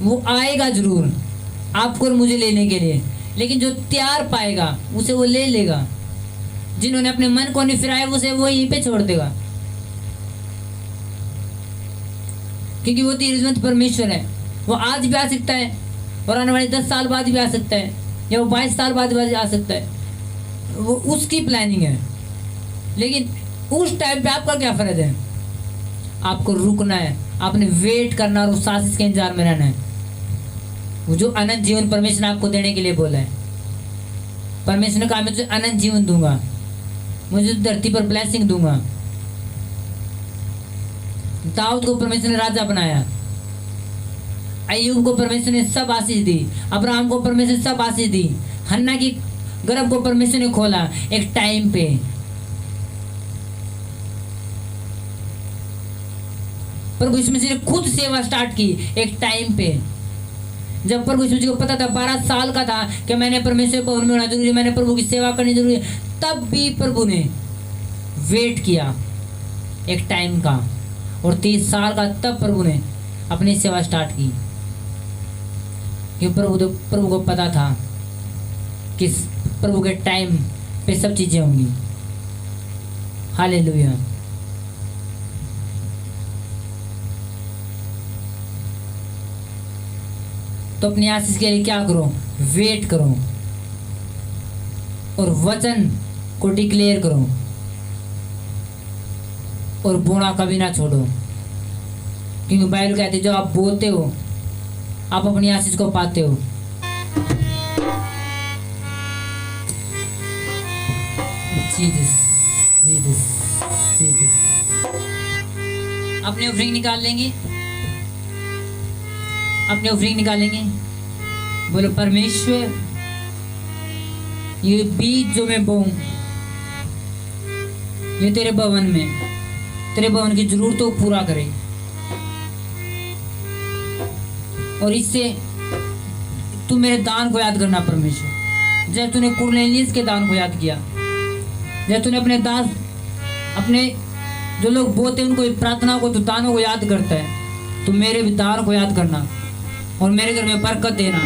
वो आएगा जरूर आपको और मुझे लेने के लिए, लेकिन जो तैयार पाएगा उसे वो ले लेगा। जिन्होंने अपने मन को नहीं फिराया उसे वो यहीं पे छोड़ देगा, क्योंकि वो धीरजवंत परमेश्वर है। वो आज भी आ सकता है और आने वाले 10 साल बाद भी आ सकता है, या वो 22 साल बाद आ सकता है, वो उसकी प्लानिंग है। लेकिन उस टाइम पे आपका क्या फर्ज है? आपको रुकना है, आपने वेट करना और उस आशीष के इंतजार में रहना है। वो जो अनंत जीवन परमेश्वर ने आपको देने के लिए बोला है। परमेश्वर ने कहा मैं तुझे अनंत जीवन दूंगा, मुझे धरती पर ब्लेसिंग दूंगा। दाऊद को परमेश्वर ने राजा बनाया, अय्यूब को परमेश्वर ने सब आशीष दी, अब्राहम को परमेश्वर ने सब आशीष दी, हन्ना की गर्भ को परमेश्वर ने खोला एक टाइम पे। प्रभु यीशु मसीह ने खुद सेवा स्टार्ट की एक टाइम पे, जब प्रभु यीशु मसीह को पता था, 12 साल का था कि मैंने परमेश्वर भवन में होना जरूरी है, मैंने प्रभु की सेवा करनी जरूरी है। तब भी प्रभु ने वेट किया एक टाइम का, और 30 साल का तब प्रभु ने अपनी सेवा स्टार्ट की, क्योंकि प्रभु को पता था कि प्रभु के टाइम पे सब चीजें होंगी। हालेलुया। तो अपनी आशीष के लिए क्या करो? वेट करो और वचन को डिक्लेयर करो और बोना कभी ना छोड़ो, क्योंकि बाइबल कहती है जो आप बोलते हो आप अपनी आशीष को पाते हो। Jesus Jesus Jesus. अपने ऑफरिंग निकाल लेंगे, अपने ऑफरिंग निकालेंगे। बोलो परमेश्वर ये बीज जो मैं बोऊं ये तेरे भवन में, तेरे भवन की जरूरतों को पूरा करे, और इससे तू मेरे दान को याद करना परमेश्वर। जब तूने कुरनेलियस के दान को याद किया, जब तूने अपने दास, अपने जो लोग बोलते हैं उनको प्रार्थना को, तो दानों को याद करता है, तो मेरे भी दान को याद करना और मेरे घर में बरकत देना,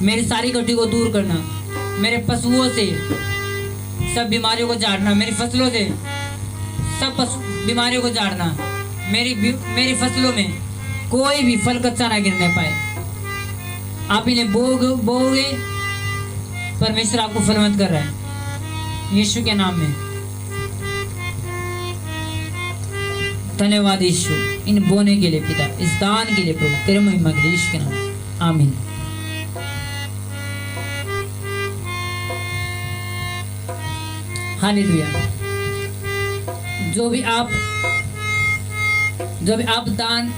मेरी सारी गड्डी को दूर करना, मेरे पशुओं से सब बीमारियों को झाड़ना, मेरी फसलों से सब बीमारियों को झाड़ना, मेरी फसलों में कोई भी फल कच्चा ना गिरने पाए। आप इन्हें बोओगे, परमेश्वर आपको फलवंत कर रहा है यीशु के नाम में। धन्यवाद यीशु इन बोने के लिए पिता, इस दान के लिए प्रभु, तेरे महिमा के लिए यीशु के नाम में आमीन। हालेलुया। जो भी आप दान,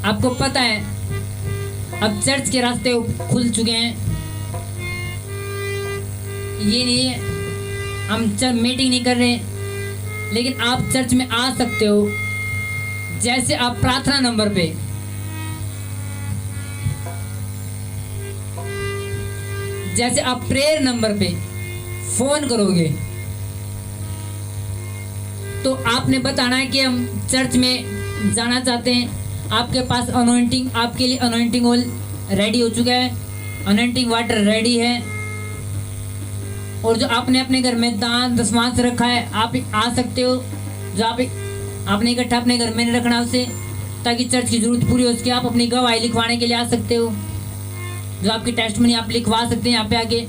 आपको पता है अब चर्च के रास्ते खुल चुके हैं, ये नहीं है हम चर्च मीटिंग नहीं कर रहे, लेकिन आप चर्च में आ सकते हो। जैसे आप प्रार्थना नंबर पे जैसे आप प्रेयर नंबर पे फोन करोगे तो आपने बताना है कि हम चर्च में जाना चाहते हैं, आपके पास अनॉइंटिंग, आपके लिए अनॉइंटिंग ऑयल रेडी हो चुका है, अनॉइंटिंग वाटर रेडी है, और जो आपने अपने घर में दान दशमांश रखा है आप आ सकते हो। जो आपने इकट्ठा अपने घर में नहीं रखना उसे, ताकि चर्च की जरूरत पूरी हो सके, आप अपनी गवाही लिखवाने के लिए आ सकते हो। जो आपकी टेस्टमनी आप लिखवा सकते हैं यहाँ पे आके।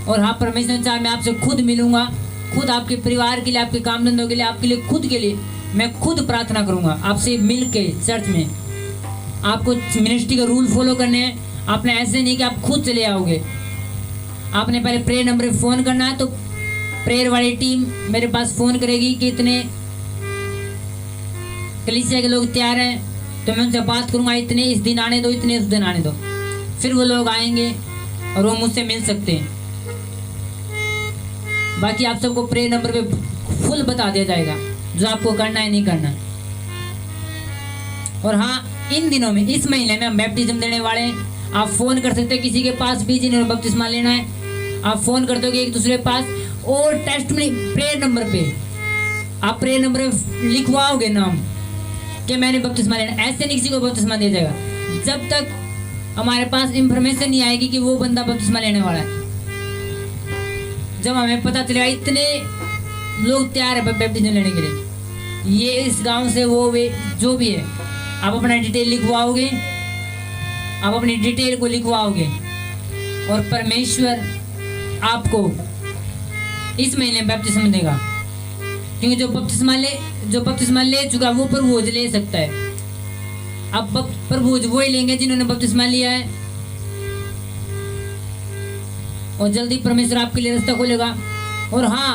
और हाँ, परमेश्वर चाहे मैं आपसे खुद मिलूंगा, खुद आपके परिवार के लिए, आपके काम धंधों के लिए, आपके लिए खुद के लिए मैं खुद प्रार्थना करूंगा आपसे मिल के चर्च में। आपको मिनिस्ट्री का रूल फॉलो करने हैं, आपने ऐसे नहीं कि आप खुद चले आओगे। आपने पहले प्रेयर नंबर पे फ़ोन करना है, तो प्रेयर वाली टीम मेरे पास फ़ोन करेगी कि इतने कलीसिया के लोग तैयार हैं, तो मैं उनसे बात करूंगा इतने इस दिन आने दो, इतने उस दिन आने दो, फिर वो लोग आएंगे और वो मुझसे मिल सकते हैं। बाकी आप सबको प्रेयर नंबर पे फुल बता दिया जाएगा जो आपको करना है नहीं करना। और हाँ, इन दिनों में इस महीने में हम बैप्टिज्म देने वाले हैं। आप फ़ोन कर सकते हैं, किसी के पास भी जिन्होंने बपतिस्मा लेना है आप फ़ोन कर दोगे एक दूसरे के पास, और टेस्ट में प्रेयर नंबर पे आप प्रेयर नंबर लिखवाओगे नाम कि मैंने बपतिस्मा लेना। ऐसे नहीं किसी को बपतिस्मा दिया जाएगा जब तक हमारे पास इंफॉर्मेशन नहीं आएगी कि वो बंदा बपतिस्मा लेने वाला है। जब हमें पता चलेगा इतने लोग तैयार है बैप्टिज्म लेने के लिए, ये इस गांव से वो वे जो भी है, आप अपना डिटेल लिखवाओगे, आप अपनी डिटेल को लिखवाओगे और परमेश्वर आपको इस महीने बपतिस्मा देगा, क्योंकि जो बपतिस्मा ले चुका वो प्रभु ले सकता है। अब प्रभु वो ही लेंगे जिन्होंने बपतिस्मा लिया है, और जल्दी परमेश्वर आपके लिए रास्ता खोलेगा। और हाँ,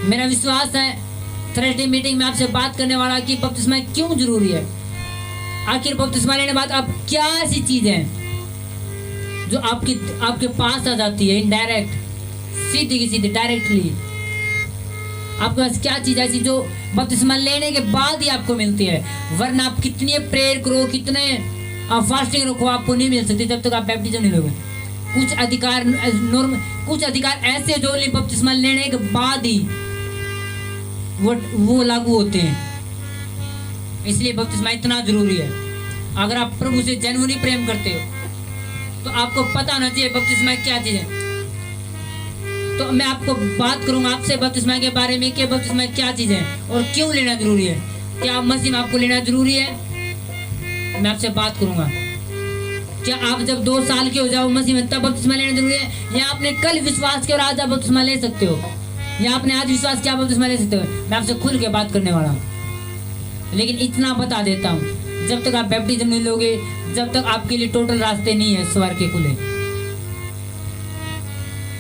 मेरा विश्वास है थर्सडे मीटिंग में आपसे बात करने वाला कि बपतिस्मा क्यों जरूरी है। आखिर बपतिस्मा लेने के बाद आप क्या ऐसी चीज है जो आपके पास आ जाती है, इनडायरेक्ट, सीधी की सीधी, डायरेक्टली आपके पास क्या चीज ऐसी जो बपतिस्मा लेने के बाद ही आपको मिलती है। वरना आप कितने प्रेयर करो, कितने फास्टिंग रखो, आपको नहीं मिल सकती जब तक आप बैप्टिज्म नहीं लोगे। कुछ अधिकार ऐसे जो बपतिस्मा लेने के बाद ही वो लागू होते हैं। इसलिए बपतिस्मा इतना जरूरी है। अगर आप प्रभु से जेन्युइनली प्रेम करते हो तो आपको पता होना चाहिए बपतिस्मा क्या चीज है। तो मैं आपको बात करूंगा आपसे बपतिस्मा के बारे में कि बपतिस्मा क्या चीज है और क्यों लेना जरूरी है। क्या मसीह में आपको लेना जरूरी है, मैं आपसे बात करूंगा। क्या आप जब 2 साल के हो जाओ मसीह में तब बपतिस्मा लेना जरूरी है, या आपने कल विश्वास किया और आज आप बपतिस्मा ले सकते हो, या आपने आज विश्वास किया बपतिस्मा ले सकते हो। मैं आपसे खुल के बात करने वाला हूँ, लेकिन इतना बता देता हूँ, जब तक आप बैप्टिज्म नहीं लोगे, जब तक आपके लिए टोटल रास्ते नहीं है स्वर्ग के खुले।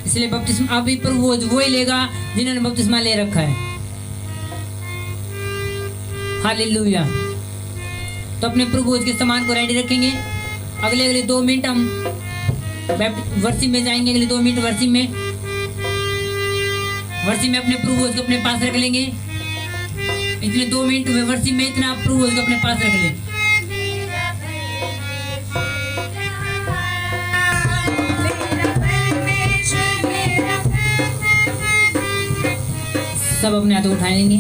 इसलिए बपतिस्मा अभी प्रभु वो ही लेगा जिन्होंने बपतिस्मा ले रखा है। हालेलुया। तो अपने प्रभु के सामान को रेडी रखेंगे। अगले 2 मिनट हम वर्षी में जाएंगे। अगले 2 मिनट वर्षी में अपने प्रभु को अपने पास रख लेंगे। इतने 2 मिनट में वर्षी में इतना आप प्रभु को अपने पास रख लें। सब अपने हाथ उठाएंगे,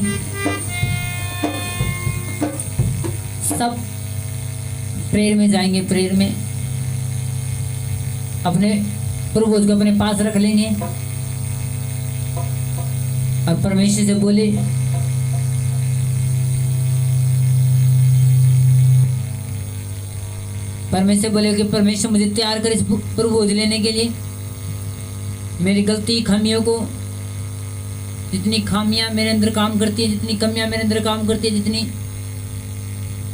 सब प्रेयर में जाएंगे। प्रेयर में अपने प्रभु को अपने पास रख लेंगे और परमेश्वर से बोले, कि परमेश्वर मुझे तैयार कर इस प्रभु लेने के लिए। मेरी गलती खामियों को, जितनी खामियां मेरे अंदर काम करती है, जितनी कमियां मेरे अंदर काम करती है, जितनी,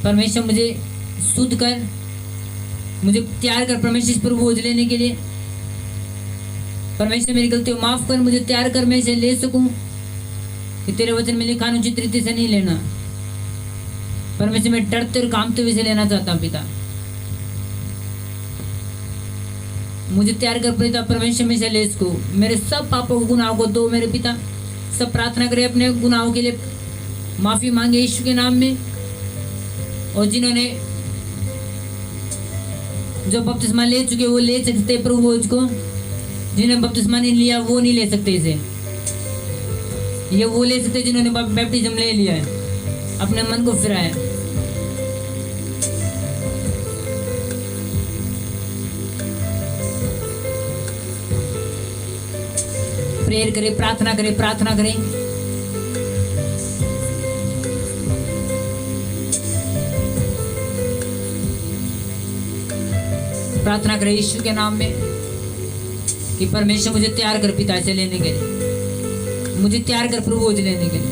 परमेश्वर मुझे शुद्ध कर, मुझे तैयार कर परमेश्वर इस प्रभु लेने के लिए। परमेश्वर मेरी गलतियों माफ कर, मुझे तैयार कर, मैं इसे ले सकूं कि तेरे वचन में लिखा अनुचित रीति से नहीं लेना। परमेश्वर मैं डरते और कामते हुए से लेना चाहता हूं पिता, मुझे तैयार कर पिता। परमेश्वर में से ले इसको, मेरे सब पापों को, गुनाहों को दो मेरे पिता। सब प्रार्थना करें अपने गुनाहों के लिए, माफी मांगे यीशु के नाम में। और जिन्होंने जो बपतिस्मा ले चुके वो ले सकते प्रभु को, जिन्होंने बपतिस्मा नहीं लिया वो नहीं ले सकते इसे। ये वो ले सकते जिन्होंने बैप्टिज्म ले लिया है, अपने मन को फिराया। प्रेयर करें, प्रार्थना करें, प्रार्थना करें। प्रार्थना करें यीशु के नाम में कि परमेश्वर मुझे तैयार कर पिता इसे लेने के लिए, मुझे तैयार कर प्रभु लेने के लिए,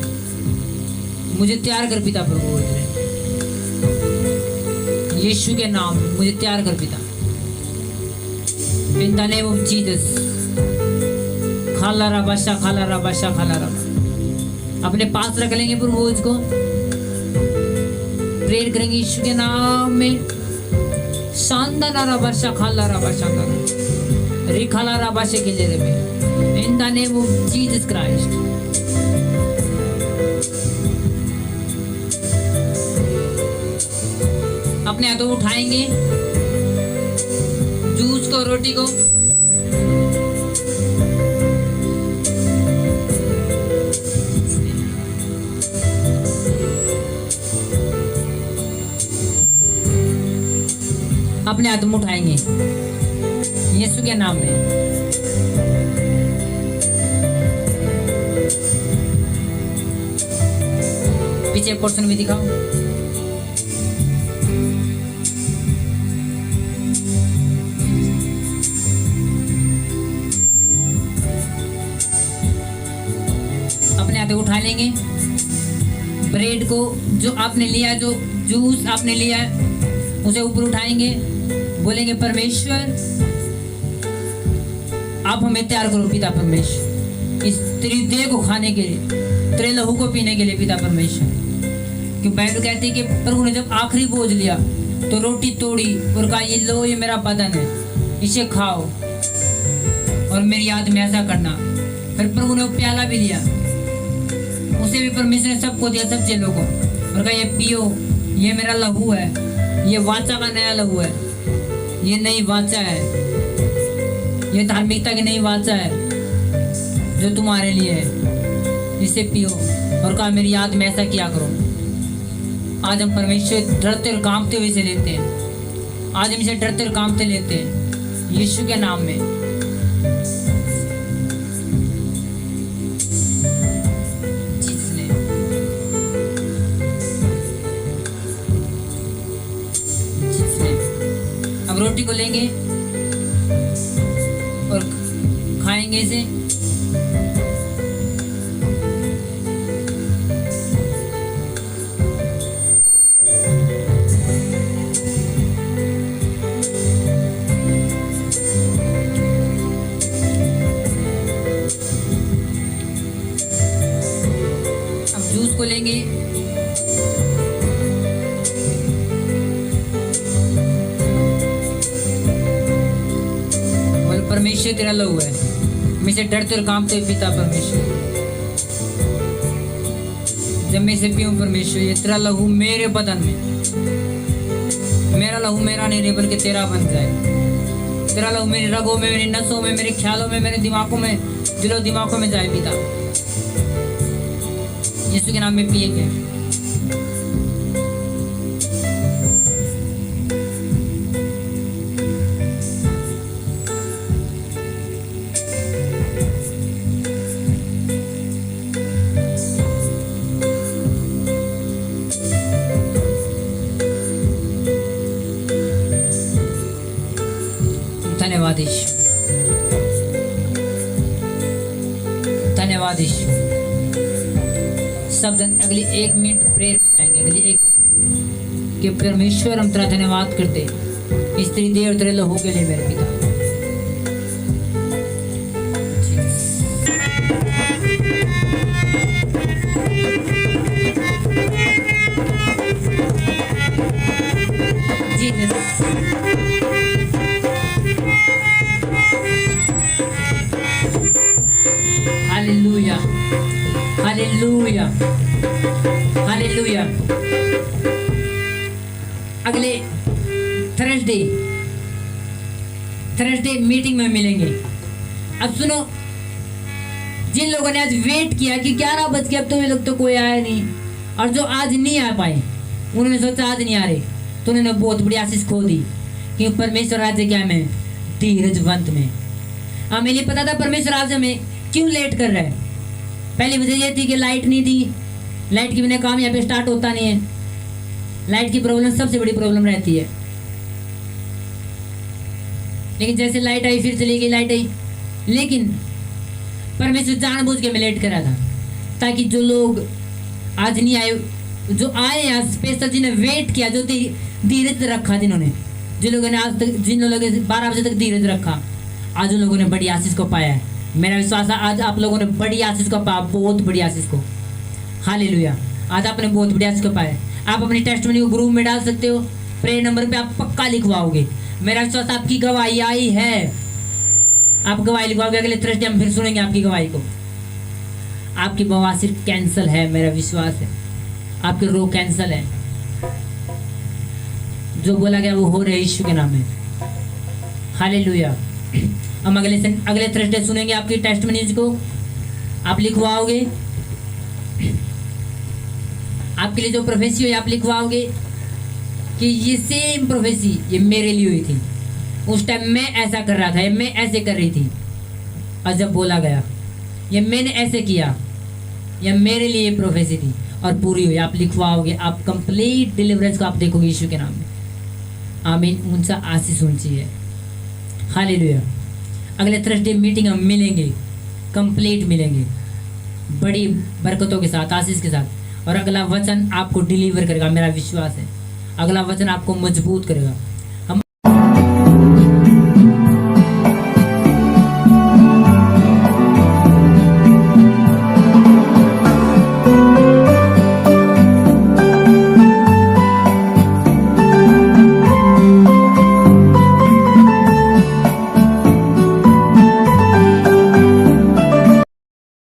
मुझे तैयार कर पिता प्रभु लेने, यीशु के नाम में मुझे तैयार कर पिता। In the name of Jesus. खाला रबाशा, खाला रबाशा, खाला रबा। अपने पास रख लेंगे प्रभु को, प्रेयर करेंगे यीशु के नाम में। शानदार रबाशा, खाला रबाशा, खाला रिखाला रबाशे के लिए में। In the name of Jesus Christ. अपने हाथों उठाएंगे जूस को, रोटी को। अपने हाथ में उठाएंगे यीशु के नाम में। पीछे पोर्शन भी दिखाओ। अपने हाथ उठा लेंगे ब्रेड को, जो आपने लिया, जो जूस आपने लिया है उसे ऊपर उठाएंगे, बोलेंगे परमेश्वर आप हमें तैयार करो पिता परमेश्वर, इस तेरी देह को खाने के लिए, तेरे लहू को पीने के लिए पिता परमेश्वर। क्योंकि बाइबल कहती है कि प्रभु ने जब आखिरी बोझ लिया तो रोटी तोड़ी और कहा ये लो ये मेरा बदन है, इसे खाओ और मेरी याद में ऐसा करना। फिर प्रभु ने वो प्याला भी लिया, उसे भी परमेश्वर ने सबको दिया, सब चेलों को, और कहा ये पियो, ये मेरा लहू है, ये वाचा का नया लहू है, ये नई वाचा है, ये धार्मिकता की नई वाचा है जो तुम्हारे लिए है, इसे पियो। और कहा मेरी याद में ऐसा किया करो। आज हम परमेश्वर डरते और कांपते हुए इसे लेते हैं, आज हम इसे डरते और कांपते लेते हैं यीशु के नाम में। अब रोटी को लेंगे और खाएंगे इसे। अब जूस को लेंगे, परमेश्वर तेरा लहू है, मैं इसे डरते और कांपते हुए पीता परमेश्वर। जब मैं इसे पीऊं परमेश्वर, ये तेरा लहू मेरे बदन में, मेरा लहू मेरा नहीं रहे बल्कि तेरा बन जाए। तेरा लहू मेरी रगों में, मेरी नसों में, मेरे ख्यालों में, मेरे दिमागों में, दिलों दिमागों में जाए पिता। यीशु के नाम में पिएंगे। धन्यवाद यीशु, धन्यवाद यीशु। सब अगली 1 मिनट प्रेयर करेंगे, अगली 1 मिनट कि परमेश्वर हम तेरा धन्यवाद करते इस तेरी देह और तेरे लहू के लिए मेरे पिता। Hallelujah, hallelujah, hallelujah. अगले थर्सडे मीटिंग में मिलेंगे। अब सुनो, जिन लोगों ने आज वेट किया कि 11 बज के अब तो ये लोग तो कोई आया नहीं, और जो आज नहीं आ पाए उन्होंने सोचा आज नहीं आ रहे, तो उन्होंने बहुत बड़ी आशीष खो दी। क्योंकि परमेश्वर राज्य क्या में, धीरजवंत में। हमें ये पता था परमेश्वर आज हमें क्यों लेट कर रहा है। पहली वजह ये थी कि लाइट नहीं थी, लाइट के बिना काम यहाँ पे स्टार्ट होता नहीं है। लाइट की प्रॉब्लम सबसे बड़ी प्रॉब्लम रहती है। लेकिन जैसे लाइट आई फिर चली गई, लाइट आई, लेकिन परमेश्वर जानबूझ के मैं लेट कर रहा था ताकि जो लोग आज नहीं आए, जो आए यहाँ स्पेशल, जिन्हें वेट किया, जो धीरज रखा, जिन्होंने, जिन लोगों ने आज तक, जिन लोगों ने 12 बजे तक धीरज रखा, आज उन लोगों ने बड़ी आशीष को पाया है। मेरा विश्वास है आज आप लोगों ने बड़ी आशीष को पाया, बहुत बड़ी आशीष को। हालेलुया, आज आपने बहुत बड़ी आशीष को पाया। आप अपनी टेस्टमनी को ग्रुप में डाल सकते हो, प्रेयर नंबर पे आप पक्का लिखवाओगे। मेरा विश्वास आपकी गवाही आई है, आप गवाही लिखवाओगे। अगले थर्सडे हम फिर सुनेंगे आपकी गवाही को। आपकी बवासीर कैंसल है, मेरा विश्वास है। आपके रोग कैंसल है, जो बोला गया वो हो रहे यीशु के नाम में। हालेलुया। हम अगले थर्सडे सुनेंगे आपकी टेस्टमनीज को, आप लिखवाओगे। आपके लिए जो प्रोफेसी हुई आप लिखवाओगे कि ये सेम प्रोफेसी ये मेरे लिए हुई थी, उस टाइम मैं ऐसा कर रहा था, या मैं ऐसे कर रही थी, और जब बोला गया ये मैंने ऐसे किया, या मेरे लिए ये प्रोफेसी थी और पूरी हुई। आप लिखवाओगे, आप कंप्लीट डिलीवरेंस को आप देखोगे यीशु के नाम में। आमीन। उनसे आशीष ऊंची है। हालेलुया। अगले थर्सडे मीटिंग हम मिलेंगे, कंप्लीट मिलेंगे। बड़ी बरकतों के साथ, आशीष के साथ। और अगला वचन आपको डिलीवर करेगा, मेरा विश्वास है। अगला वचन आपको मजबूत करेगा।